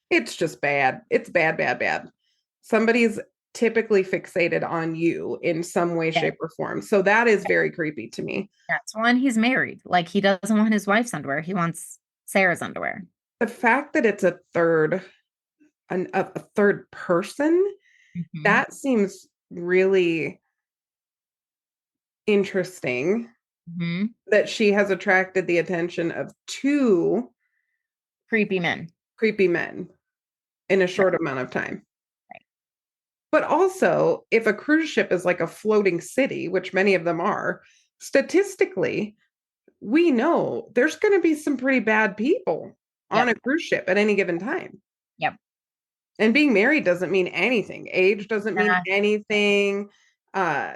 it's just bad. It's bad, bad, bad. Somebody's typically fixated on you in some way, Yeah. shape, or form. So that is very creepy to me. That's one, he's married. Like, he doesn't want his wife's underwear. He wants Sarah's underwear. The fact that it's a third person, Mhm. that seems really interesting Mhm. that she has attracted the attention of 2 Creepy men. creepy men in a Right. short amount of time. Right. But also, if a cruise ship is like a floating city, which many of them are, statistically, we know there's going to be some pretty bad people on Yep. a cruise ship at any given time. Yep. And being married doesn't mean anything. Age doesn't mean Uh, anything. Uh,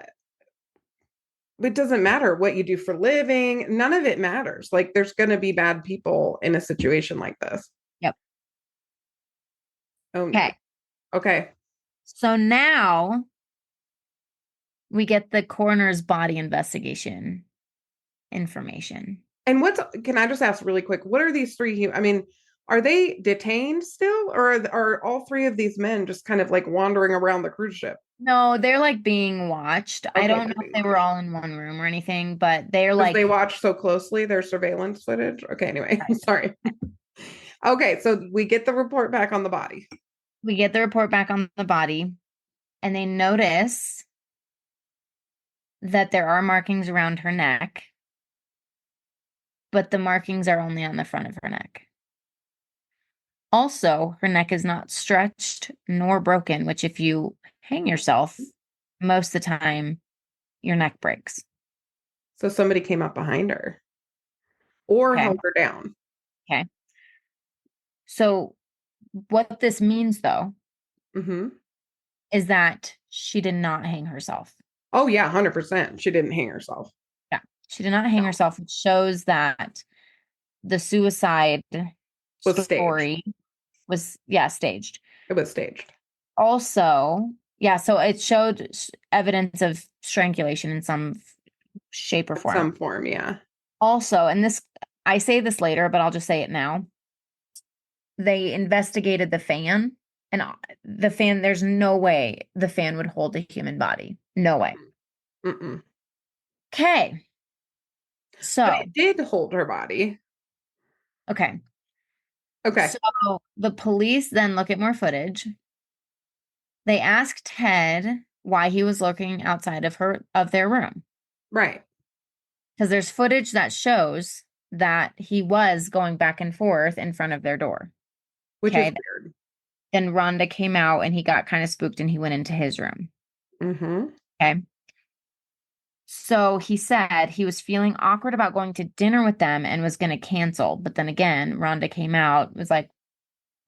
it doesn't matter what you do for living. None of it matters. Like, there's going to be bad people in a situation like this. yep. Oh no. Okay. Okay. So now we get the coroner's body investigation information. And can I just ask really quick, what are these 3? I mean, are they detained still, or are all 3 of these men just kind of like wandering around the cruise ship? No, they're like being watched. I Okay, don't they're know if being they were watched. all in one room or anything, but they're Because they like, watch so closely their surveillance footage. Okay, anyway, sorry. Okay, so we get the report back on the body. we get the report back on the body, and they notice that there are markings around her neck, but the markings are only on the front of her neck. Also, her neck is not stretched nor broken, which if you hang yourself, most of the time your neck breaks. So somebody came up behind her or Okay. held her down. Okay. So what this means though Mm-hmm. is that she did not hang herself. Oh yeah, 100%. She didn't hang herself. Yeah. She did not hang No. herself, which shows that the suicide Was staged. story was, yeah, staged. It was staged. Also, yeah, so it showed evidence of strangulation in some shape or In form. some form, yeah. Also, and this, I say this later, but I'll just say it now. They investigated the fan, and the fan, there's no way the fan would hold a human body. No way. Mm-mm. Okay. But So, it did hold her body. okay. Okay. So the police then look at more footage. They ask Ted why he was looking outside of their room. Right. Because there's footage that shows that he was going back and forth in front of their door. Which is Okay. weird. Then Rhonda came out and he got kind of spooked and he went into his room. Mm-hmm. Okay. So he said he was feeling awkward about going to dinner with them and was going to cancel. But then again, Rhonda came out, was like,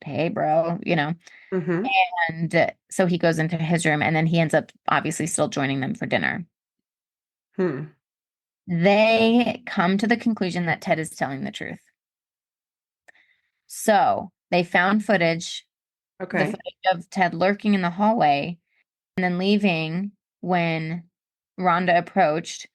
hey, bro, Mm-hmm. And so he goes into his room and then he ends up obviously still joining them for dinner. Hmm. They come to the conclusion that Ted is telling the truth. So they found footage, the Okay. footage of Ted lurking in the hallway and then leaving when Rhonda approached.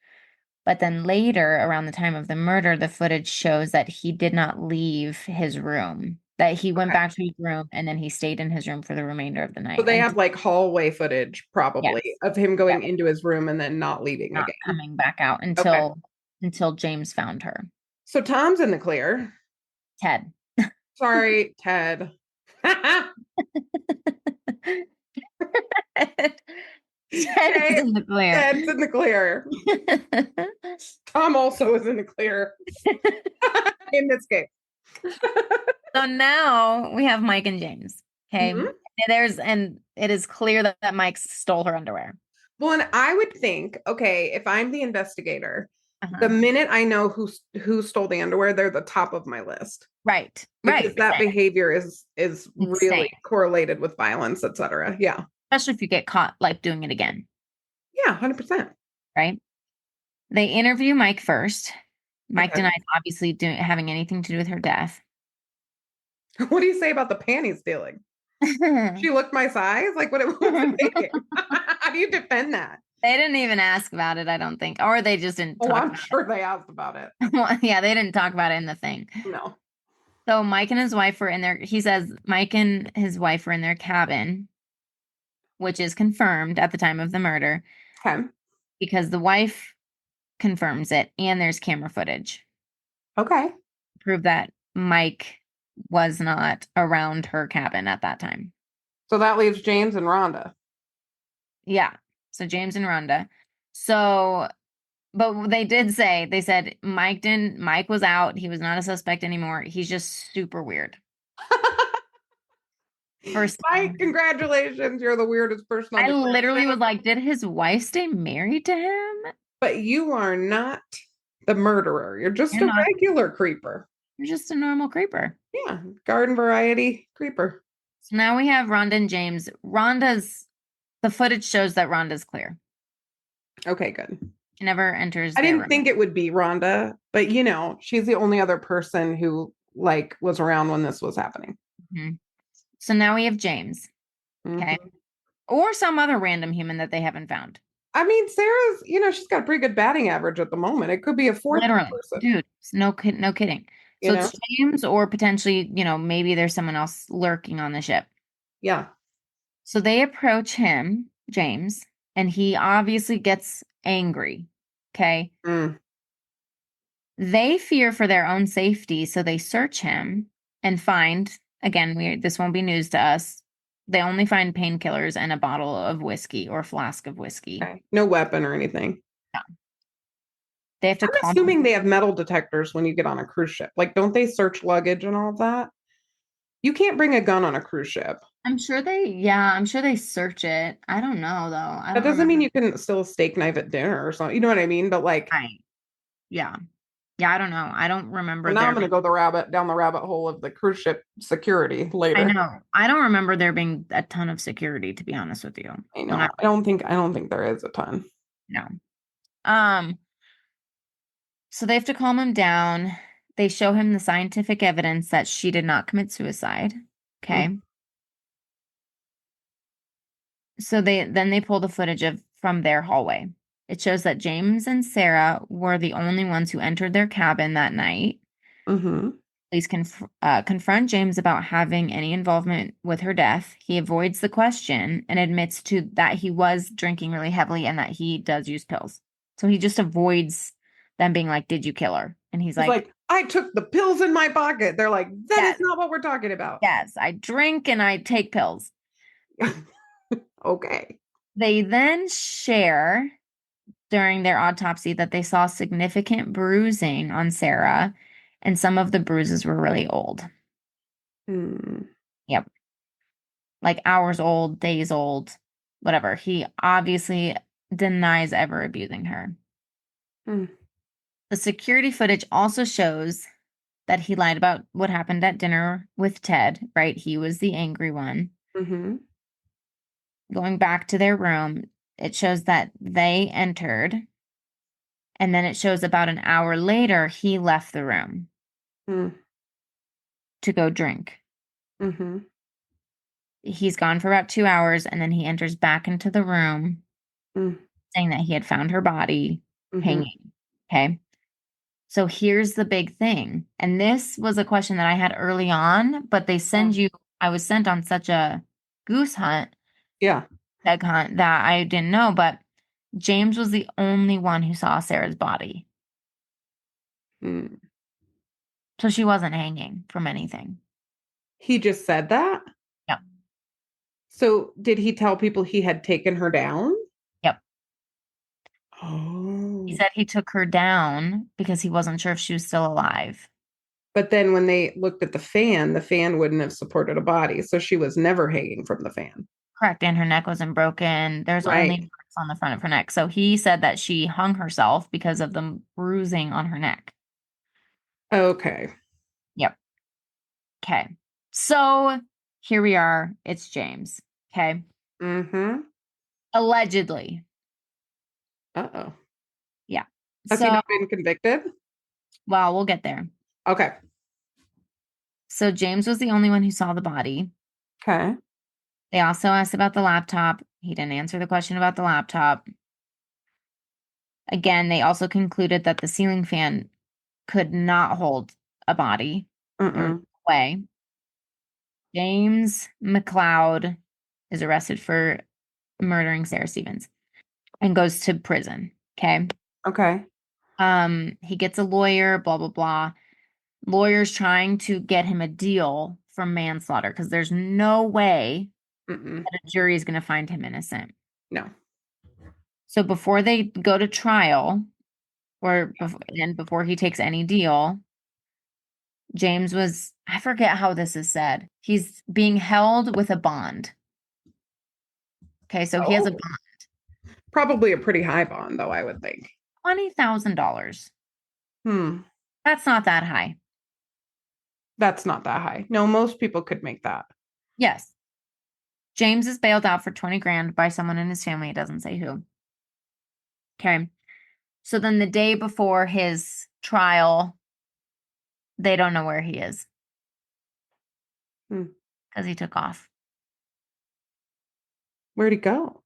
But then later, around the time of the murder, the footage shows that he did not leave his room, that he went Okay. back to his room and then he stayed in his room for the remainder of the So night. they And have like hallway footage yes, probably of him yes, going into his room and then not leaving not again. coming back out Okay. until James found her. So Tom's in the clear. Ted. Sorry, Ted. Ted is Okay, in the clear. Ted's in the clear. Tom also is in the clear in this case. So now we have Mike and James. Okay. Mhm. And it is clear that Mike stole her underwear. Well, and I would think, okay, if I'm the investigator, the Uh-huh. minute I know who stole the underwear, they're the top of my list Right. because Right. that behavior is Insane. really correlated with violence, etc. Yeah. Especially if you get caught like doing it again. Yeah, 100%. Right. They interview Mike first. Mike Okay. denies obviously having anything to do with her death. What do you say about the panty stealing? They She looked my size? Like what's it thinking? How do you defend that? didn't even ask about it, I don't think. Or they just didn't Oh, talk I'm about sure they asked about it. it. Well, yeah, they didn't talk about it in the thing. No. So Mike and his wife were in their, he says Mike and his wife were in their cabin, which is confirmed at the time of the murder Okay. because the wife confirms it and there's camera footage Okay. to prove that Mike was not around her cabin at that time. So that leaves James and Rhonda. Yeah. So James and Rhonda. So, but they said Mike was out. He was not a suspect anymore. He's just super weird. First, Mike, congratulations. You're the weirdest person on I the crime literally was scene. like, did his wife stay married to him? But you are not the murderer. You're just You're a not. regular creeper. You're just a normal creeper. Yeah, garden variety creeper. So now we have Rhonda and James. The footage shows that Rhonda's clear. Okay, good. She never enters I their didn't room. think it would be Rhonda, but she's the only other person who like was around when this was happening. Mhm. So now we have James. Okay. Mhm. Or some other random human that they haven't found. I mean, Sarah's, she's got a pretty good batting average at the moment. It could be a fourth Literally. person, Dude, no kidding. you So know? it's James or potentially, maybe there's someone else lurking on the ship. Yeah. So they approach him, James, and he obviously gets angry. Okay. Mm. They fear for their own safety, so they search him and find, again, this won't be news to us. They only find painkillers and a bottle of whiskey or flask of whiskey. Okay. No weapon or anything. Yeah. They have to I'm call. assuming they have metal detectors when you get on a cruise ship. Like, don't they search luggage and all of that? You can't bring a gun on a cruise ship. I'm sure they search it. I don't know though. I That don't doesn't mean remember. you can still steak knife at dinner or something. You know what I mean? But like, Right. Yeah. Yeah, I don't know. I don't well, remember now I'm there going to being, go down the rabbit hole of the cruise ship security I later. know. I don't remember there being a ton of security, to be honest with you. I When I know. I don't think there is a ton. no. Um, so they have to calm him down. They show him the scientific evidence that she did not commit suicide. Mm, Okay. So they pull the footage of from their hallway. It shows that James and Sarah were the only ones who entered their cabin that night. mm-hmm. Police confront James about having any involvement with her death. He avoids the question and admits to that he was drinking really heavily and that he does use pills. So he just avoids them being like, "Did you kill her?" And he's He's like, like, I took the pills in my pocket. They're like, that is "Yes, not what we're talking about. yes, I drink and I take pills." Okay. They then share during their autopsy that they saw significant bruising on Sarah, and some of the bruises were really old. Hmm. Yep. Like hours old, days old, whatever. He obviously denies ever abusing her. Hmm. The security footage also shows that he lied about what happened at dinner with Ted, right? He was the angry one. Mm-hmm. Going back to their room, it shows that they entered, and then it shows about an hour later he left the room Mm, to go drink. mm-hmm. He's gone for about 2 hours, and then he enters back into the room Mm, saying that he had found her body mm-hmm. hanging. Okay. So here's the big thing. And this was a question that I had early on, but Yeah. I was sent on such a goose hunt, Yeah. egg hunt, that I didn't know. But James was the only one who saw Sarah's body. Mm. So she wasn't hanging from anything. He just said that. Yep. So did he tell people he had taken her down? Yep. He Oh. said he took her down because he wasn't sure if she was still alive. But then when they looked at the fan wouldn't have supported a body. So she was never hanging from the fan. Correct. And her neck wasn't broken. There's only Right. marks on the front of her neck. So he said that she hung herself because of the bruising on her neck. Okay. Yep. Okay. So here we are. It's James. Okay. Mm-hmm. Allegedly. Uh-oh. Yeah. Has he So, not been convicted? well, we'll get there. Okay. So James was the only one who saw the body. Okay. They also asked about the laptop. He didn't answer the question about the laptop. Again, they also concluded that the ceiling fan could not hold a body. There was Mm-mm. no way. James McLeod is arrested for murdering Sarah Stevens and goes to prison. Okay. Okay. He gets a lawyer, blah, blah, blah. Lawyers trying to get him a deal for manslaughter because there's no way Mm-mm. that a jury is going to find him innocent. No. So before they go to trial, before he takes any deal, James was, I forget how this is said. He's being held with a bond. Okay, so he has a Oh, bond, probably a pretty high bond, though, I would think. $20,000. Hmm. That's not that high. That's not that high. No, most people could make that. Yes. James is bailed out for 20 grand by someone in his family. It doesn't say who. Okay. So then the day before his trial, they don't know where he is Hmm. because he took off. Where'd he go?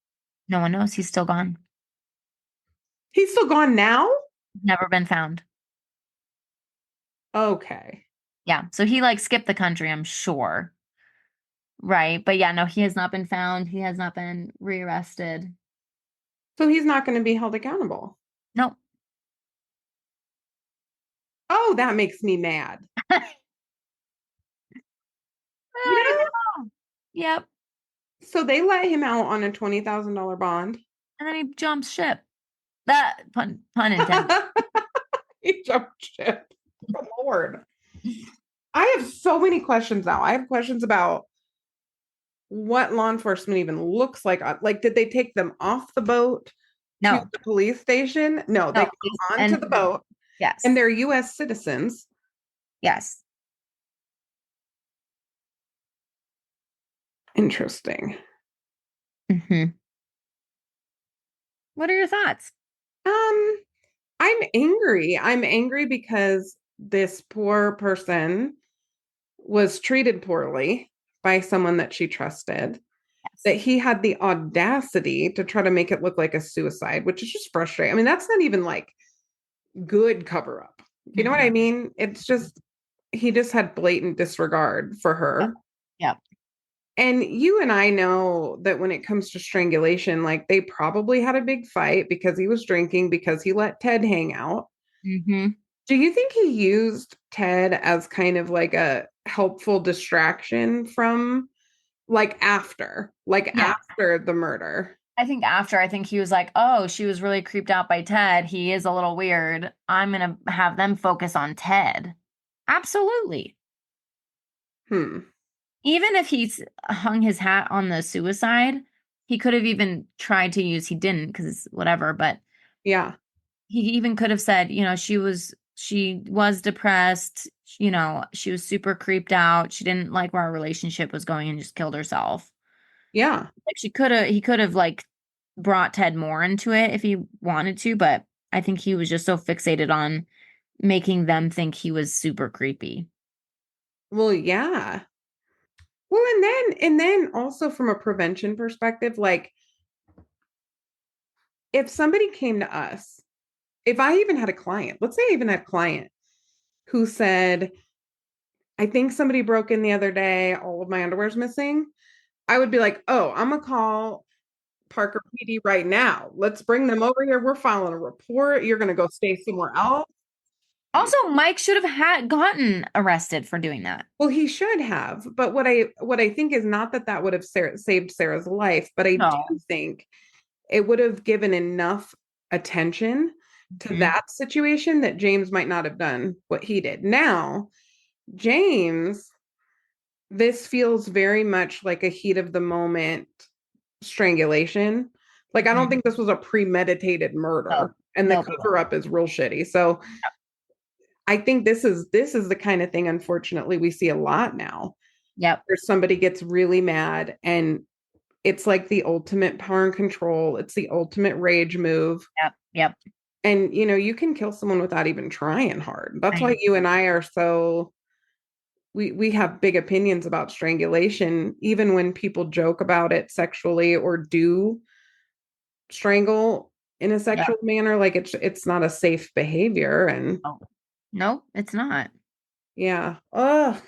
No one knows. He's still gone. He's still gone now? Never been found. Okay. Yeah. So he like skipped the country, I'm sure. Right. But yeah, no, he has not been found. He has not been rearrested. So he's not going to be held accountable. Nope. Oh, that makes me mad. You I know? know. Yep. So they let him out on a $20,000 bond. And then he jumps ship. That pun intended. He jumped ship. Good Lord. I have so many questions now. I have questions about what law enforcement even looks like. Like, did they take them off the boat to No. the police station? No, they No. got onto And the boat and yes. they're US citizens. Yes. Interesting. Hmm. What are your thoughts? Um, I'm angry. I'm angry because this poor person was treated poorly by someone that she trusted, that Yes. he had the audacity to try to make it look like a suicide, which is just frustrating. I mean, that's not even like good cover up. You know what I Mm-mm. mean? It's just, he just had blatant disregard for Yep. her. Yep. And you and I know that when it comes to strangulation, like they probably had a big fight because he was drinking, because he let Ted hang out. Hmm. Do you think he used Ted as kind of like a helpful distraction from like Yeah. after the murder? I think he was like, oh, she was really creeped out by Ted. He is a little weird. I'm going to have them focus on Ted. Absolutely. Hmm. Even if he's hung his hat on the suicide, he could have even tried to use, he didn't because whatever, but Yeah. he even could have said, she was depressed, she was super creeped out. She didn't like where our relationship was going and just killed herself. Yeah. Like he could have like brought Ted more into it if he wanted to, but I think he was just so fixated on making them think he was super creepy. Well, yeah. Well, and then also from a prevention perspective, like if somebody came to us, if I even had a client, let's say I even had a client who said, I think somebody broke in the other day, all of my underwear's missing, I would be like, oh, I'm gonna call Parker PD right now. Let's bring them over here. We're filing a report. You're gonna go stay somewhere else. Also, Mike should have gotten arrested for doing that. Well, he should have, but what I think is not that that would have saved Sarah's life, but I do No. think it would have given enough attention to Mhm. that situation that James might not have done what he did. Now, James, this feels very much like a heat of the moment strangulation. Like, I don't Mhm. think this was a premeditated No, murder, and the nope. cover up is real shitty. So I think this is the kind of thing, unfortunately, we see a lot now, Yep. where somebody gets really mad and it's like the ultimate power and control. It's the ultimate rage move. Yep. Yep. And you can kill someone without even trying hard. That's I why you and I are so we have big opinions about strangulation, even when people joke about it sexually or do strangle in a Yep. sexual manner. Like, it's not a safe behavior. And Oh, nope, it's not. yeah. Oh,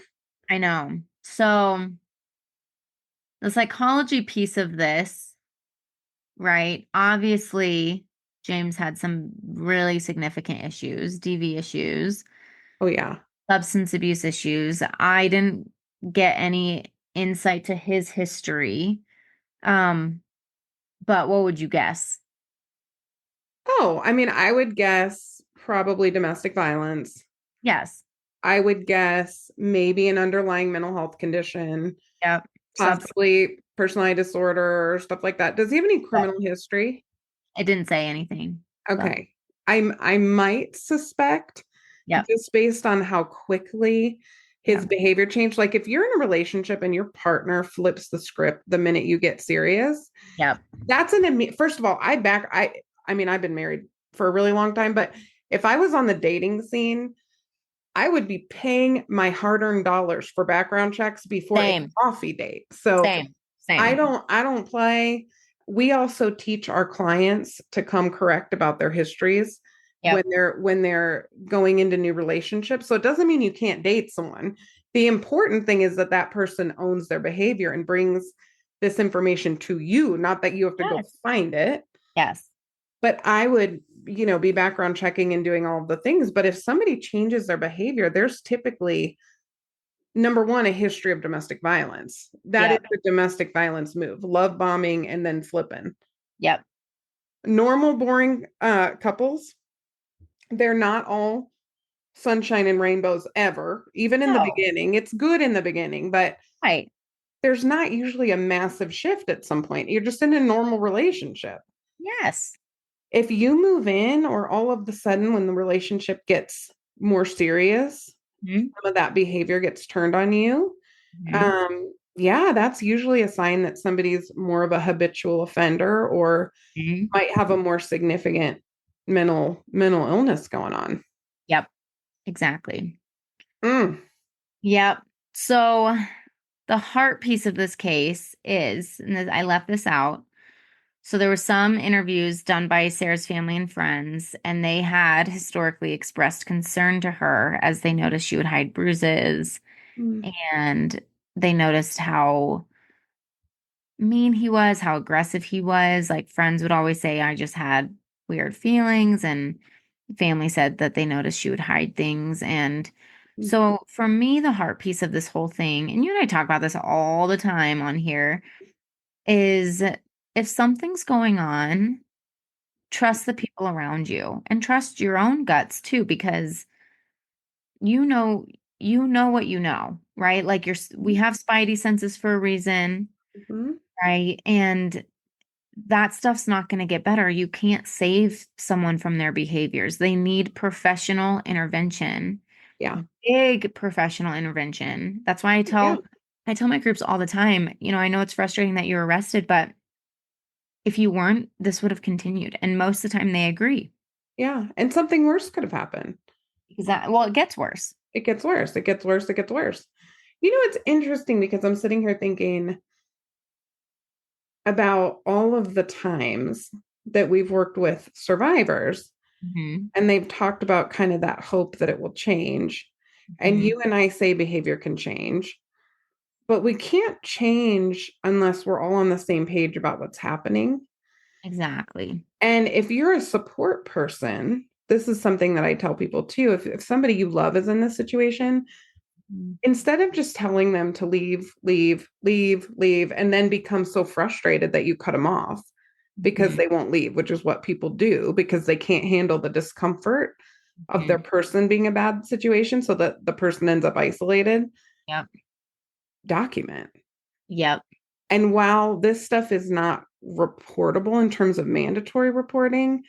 I know. So the psychology piece of this, right? Obviously, James had some really significant issues, DV issues, oh yeah. substance abuse issues. I didn't get any insight to his history. Um, but what would you guess? Oh, I mean, I would guess probably domestic violence. Yes. I would guess maybe an underlying mental health condition, Yep. Substance. possibly personality disorder or stuff like that. Does he have any criminal history? It didn't say anything, but Okay. I might suspect, yep. just based on how quickly his Yep. behavior changed. Like, if you're in a relationship and your partner flips the script the minute you get serious, Yep. that's first of all, I mean, I've been married for a really long time, but if I was on the dating scene, I would be paying my hard-earned dollars for background checks before a Same. coffee date. So Same. I Same. don't I don't play. We also teach our clients to come correct about their histories when Yep. they're going into new relationships. So it doesn't mean you can't date someone. The important thing is that that person owns their behavior and brings this information to you, not that you have to go Yes. find it. Yes. But I would, be background checking and doing all of the things. But if somebody changes their behavior, there's typically, number one, a history of domestic violence. That is Yep. the domestic violence move, love bombing and then flipping. Yep. Normal, boring couples, they're not all sunshine and rainbows ever, even in the No. beginning. It's good in the beginning, but Right. there's not usually a massive shift at some point. You're just in a normal relationship. Yes. If you move in, or all of the sudden when the relationship gets more serious, Mm-hmm. some of that behavior gets turned on you. Mm-hmm. Yeah, that's usually a sign that somebody's more of a habitual offender or Mm-hmm. might have a more significant mental illness going on. Yep. Exactly. Mm. Yep. So the heart piece of this case is, and I left this out. So there were some interviews done by Sarah's family and friends, and they had historically expressed concern to her as they noticed she would hide bruises, Mm. and they noticed how mean he was, how aggressive he was. Like friends would always say, I just had weird feelings, and family said that they noticed she would hide things. And so for me, the heart piece of this whole thing, and you and I talk about this all the time on here, is if something's going on, trust the people around you and trust your own guts too, because you know you know what you know, right? Like we have spidey senses for a reason, Mhm. right? And that stuff's not going to get better. You can't save someone from their behaviors. They need professional intervention, Yeah. big professional intervention. That's why Yeah. I tell my groups all the time, I know it's frustrating that you're arrested, but if you weren't, this would have continued. And most of the time they agree Yeah. And something worse could have happened. because well, it gets worse. It gets worse. It gets worse. It gets worse. It's interesting because I'm sitting here thinking about all of the times that we've worked with survivors, Hmm. and they've talked about kind of that hope that it will change. And Hmm. you and I say behavior can change, but we can't change unless we're all on the same page about what's happening. Exactly. And if you're a support person, this is something that I tell people too. If somebody you love is in this situation, Mhm. instead of just telling them to leave, leave, leave, leave, and then become so frustrated that you cut them off because Mhm. they won't leave, which is what people do because they can't handle the discomfort. of their Mhm. person being a bad situation so that the person ends up isolated. Yep. Document. Yep. And while this stuff is not reportable in terms of mandatory reporting,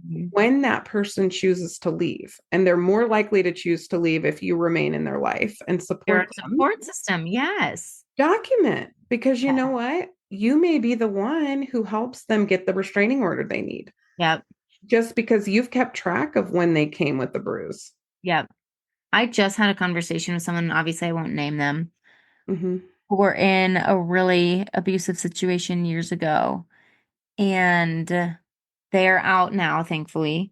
Mhm. when that person chooses to leave, and they're more likely to choose to leave if you remain in their life and You're support a them, support system. Yes. document, because you Yeah. know what? You may be the one who helps them get the restraining order they need Yep. just because you've kept track of when they came with the bruise. Yep. I just had a conversation with someone, obviously I won't name them, Mm-hmm. who were in a really abusive situation years ago. And they're out now, thankfully,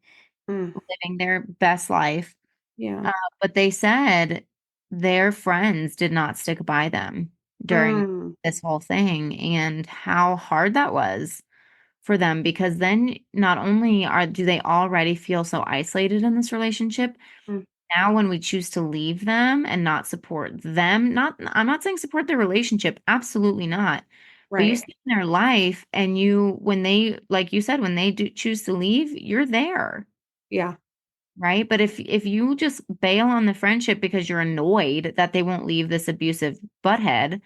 Mm, living their best life. yeah. But they said their friends did not stick by them during Mm, this whole thing and how hard that was for them because then not only do they already feel so isolated in this relationship, mm, now when we choose to leave them and not support them, not I'm not saying support their relationship, absolutely not. But you right. stay in their life and you when they like you said when they do choose to leave, you're there, Yeah. right? But if you just bail on the friendship because you're annoyed that they won't leave this abusive butthead,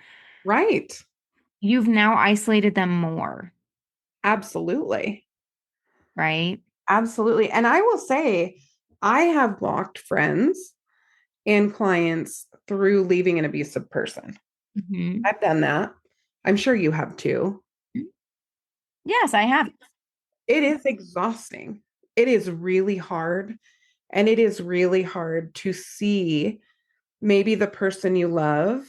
Right. you've now isolated them more, Absolutely. right? Absolutely. And I will say, I have blocked friends and clients through leaving an abusive person. Hmm. I've done that. I'm sure you have too. Yes, I have. It is exhausting. It is really hard. And it is really hard to see maybe the person you love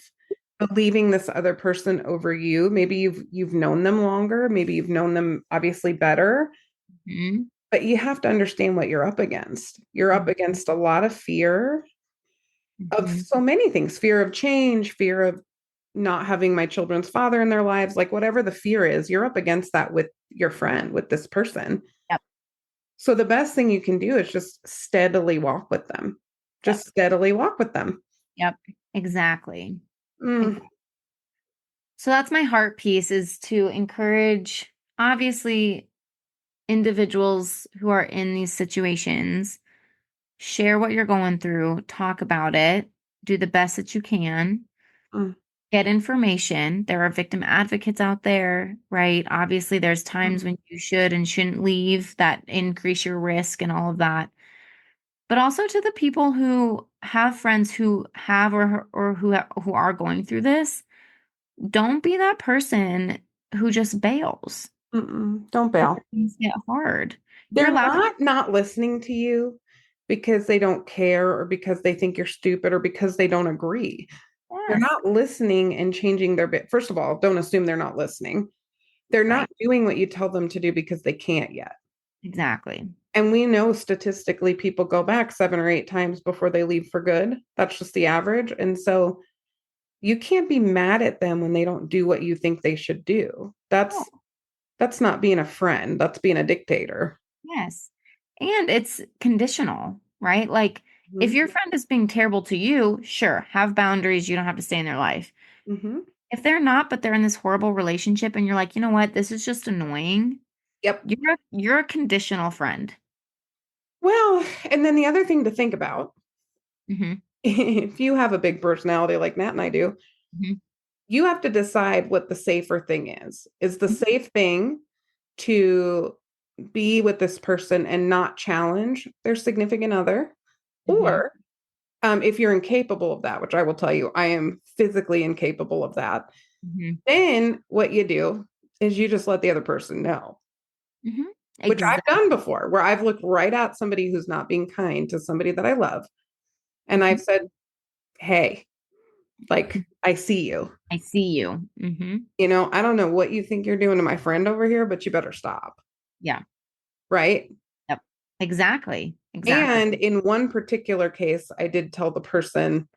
believing this other person over you. Maybe you've known them longer, maybe you've known them obviously better, Mhm. but you have to understand what you're up against. You're up against a lot of fear of Mhm. so many things, fear of change, fear of not having my children's father in their lives, like whatever the fear is, you're up against that with your friend, with this person. Yep. So the best thing you can do is just steadily walk with them. Yep. Just steadily walk with them. Yep. Exactly. Mm, So that's my heart piece is to encourage, obviously, individuals who are in these situations, share what you're going through, talk about it, do the best that you can, mm, get information. There are victim advocates out there, right? Obviously, there's mm, times when you should and shouldn't leave that increase your risk and all of that. But also to the people who have friends who have or who are going through this, don't be that person who just bails don't when bail. things get hard. You're They're allowed to, not listening to you because they don't care or because they think you're stupid or because they don't agree. They're yes, not listening and changing their bit. First of all, don't assume they're not listening. They're right. not doing what you tell them to do because they can't yet. Exactly. And we know statistically people go back 7 or 8 times before they leave for good. That's just the average. And so you can't be mad at them when they don't do what you think they should do. Oh, That's not being a friend. That's being a dictator. yes. And it's conditional, right? Like if Mm-hmm. your friend is being terrible to you, sure, have boundaries. You don't have to stay in their life. Mm-hmm. If they're not, but they're in this horrible relationship and you're like, you know what, this is just annoying. Yep. You're a conditional friend. Well, and then the other thing to think about, Hmm. if you have a big personality like Matt and I do, Hmm. you have to decide what the safer thing is. Is the safe thing to be with this person and not challenge their significant other? Hmm. Or if you're incapable of that, which I will tell you, I am physically incapable of that, Hmm. then what you do is you just let the other person know, Hmm. which I've Exactly. done before, where I've looked right at somebody who's not being kind to somebody that I love. And I've said, hey, like, I see you. I see you. Hmm. I don't know what you think you're doing to my friend over here, but you better stop. Yeah. Right. Yep. Exactly. Exactly. And in one particular case, I did tell the person,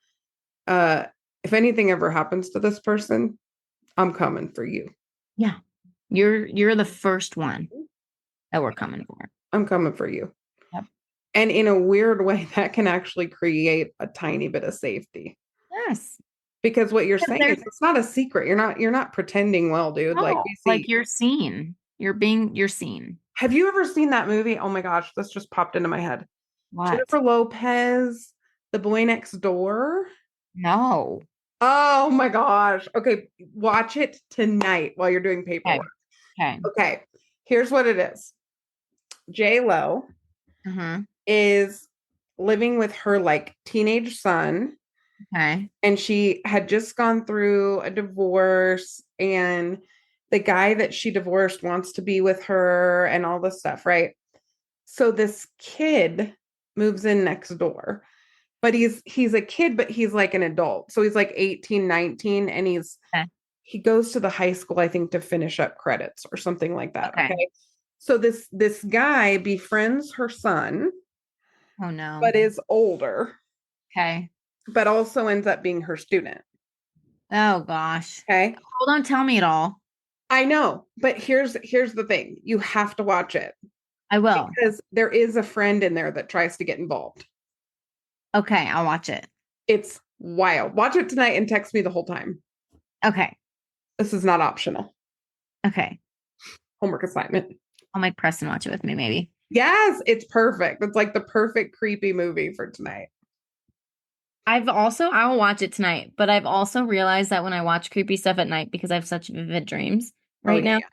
uh, if anything ever happens to this person, I'm coming for you. Yeah. You're the first one that we're coming for. I'm coming for you. Yep. And in a weird way, that can actually create a tiny bit of safety. Yes. Because what you're Because saying is there's it's not a secret. You're not pretending well, dude. Like no, we like see. you're seen. You're seen. Have you ever seen that movie? Oh my gosh, this just popped into my head. What? Jennifer Lopez, The Boy Next Door. No. Oh my gosh. Okay, watch it tonight while you're doing paperwork. Okay. Okay. Okay, here's what it is. J Lo Uh-huh. is living with her like teenage son, Okay. and she had just gone through a divorce, and the guy that she divorced wants to be with her and all this stuff, right? So this kid moves in next door, but he's a kid, but he's like an adult. So he's like 18, 19, and Okay. he goes to the high school, I think, to finish up credits or something like that. Okay. Okay. So this guy befriends her son, Oh no. but is older, Okay. but also ends up being her student. Oh gosh. Okay. Hold on, tell me it all. I know, but here's the thing. You have to watch it I will. because there is a friend in there that tries to get involved. Okay, I'll watch it. It's wild. Watch it tonight and text me the whole time. Okay. This is not optional. Okay. Homework assignment. I'll make Preston watch it with me, maybe. Yes, it's perfect. It's like the perfect creepy movie for tonight. I will watch it tonight, but I've also realized that when I watch creepy stuff at night, because I have such vivid dreams Oh right yeah, now, yeah.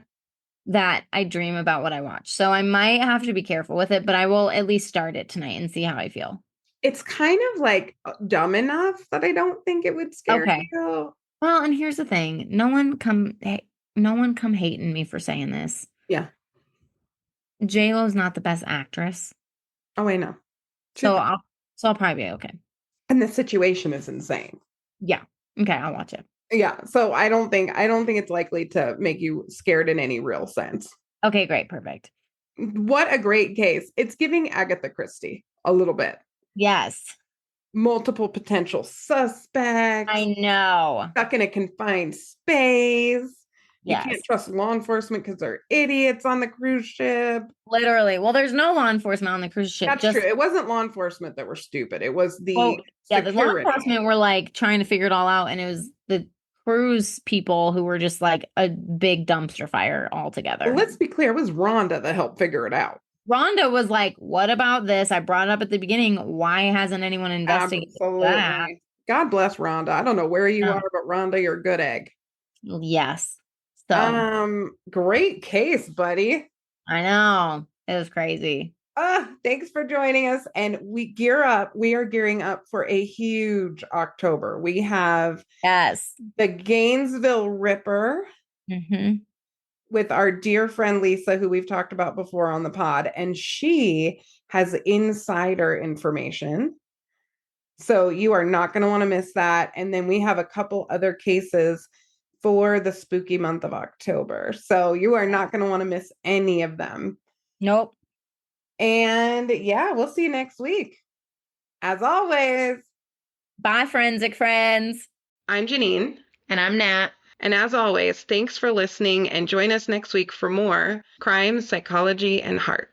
that I dream about what I watch. So I might have to be careful with it, but I will at least start it tonight and see how I feel. It's kind of like dumb enough that I don't think it would scare Okay. you. Well, and here's the thing. No one come hating me for saying this. Yeah. J-Lo's not the best actress. Oh, I know. She's So not. I'll probably be okay. And the situation is insane. Yeah. Okay, I'll watch it. Yeah. So I don't think it's likely to make you scared in any real sense. Okay, great, perfect. What a great case. It's giving Agatha Christie a little bit. Yes. Multiple potential I suspects, know. stuck in a confined space. You Yes. can't trust law enforcement because they're idiots on the cruise ship. Literally. Well, there's no law enforcement on the cruise ship. That's true. Just It wasn't law enforcement that were stupid. It was the well, yeah, the law security. enforcement were like trying to figure it all out, and it was the cruise people who were just like a big dumpster fire Well, altogether. let's be clear, it was Rhonda that helped figure it out. Rhonda was like, "What about this? I brought it up at the beginning. Why hasn't anyone investigated that?" Absolutely. God bless Rhonda. I don't know where you Oh, are, but Rhonda, you're a good egg. yes. So Great case, buddy. I know it was crazy. Thanks for joining us. And we gear up. We are gearing up for a huge October. We have Yes. the Gainesville Ripper Hmm. with our dear friend Lisa, who we've talked about before on the pod, and she has insider information. So you are not going to want to miss that. And then we have a couple other cases for the spooky month of October. So you are not going to want to miss any of them. Nope. And yeah, we'll see you next week. As always, Bye, forensic friends. I'm Janine. And I'm Nat. And as always, thanks for listening and join us next week for more crime, psychology, and heart.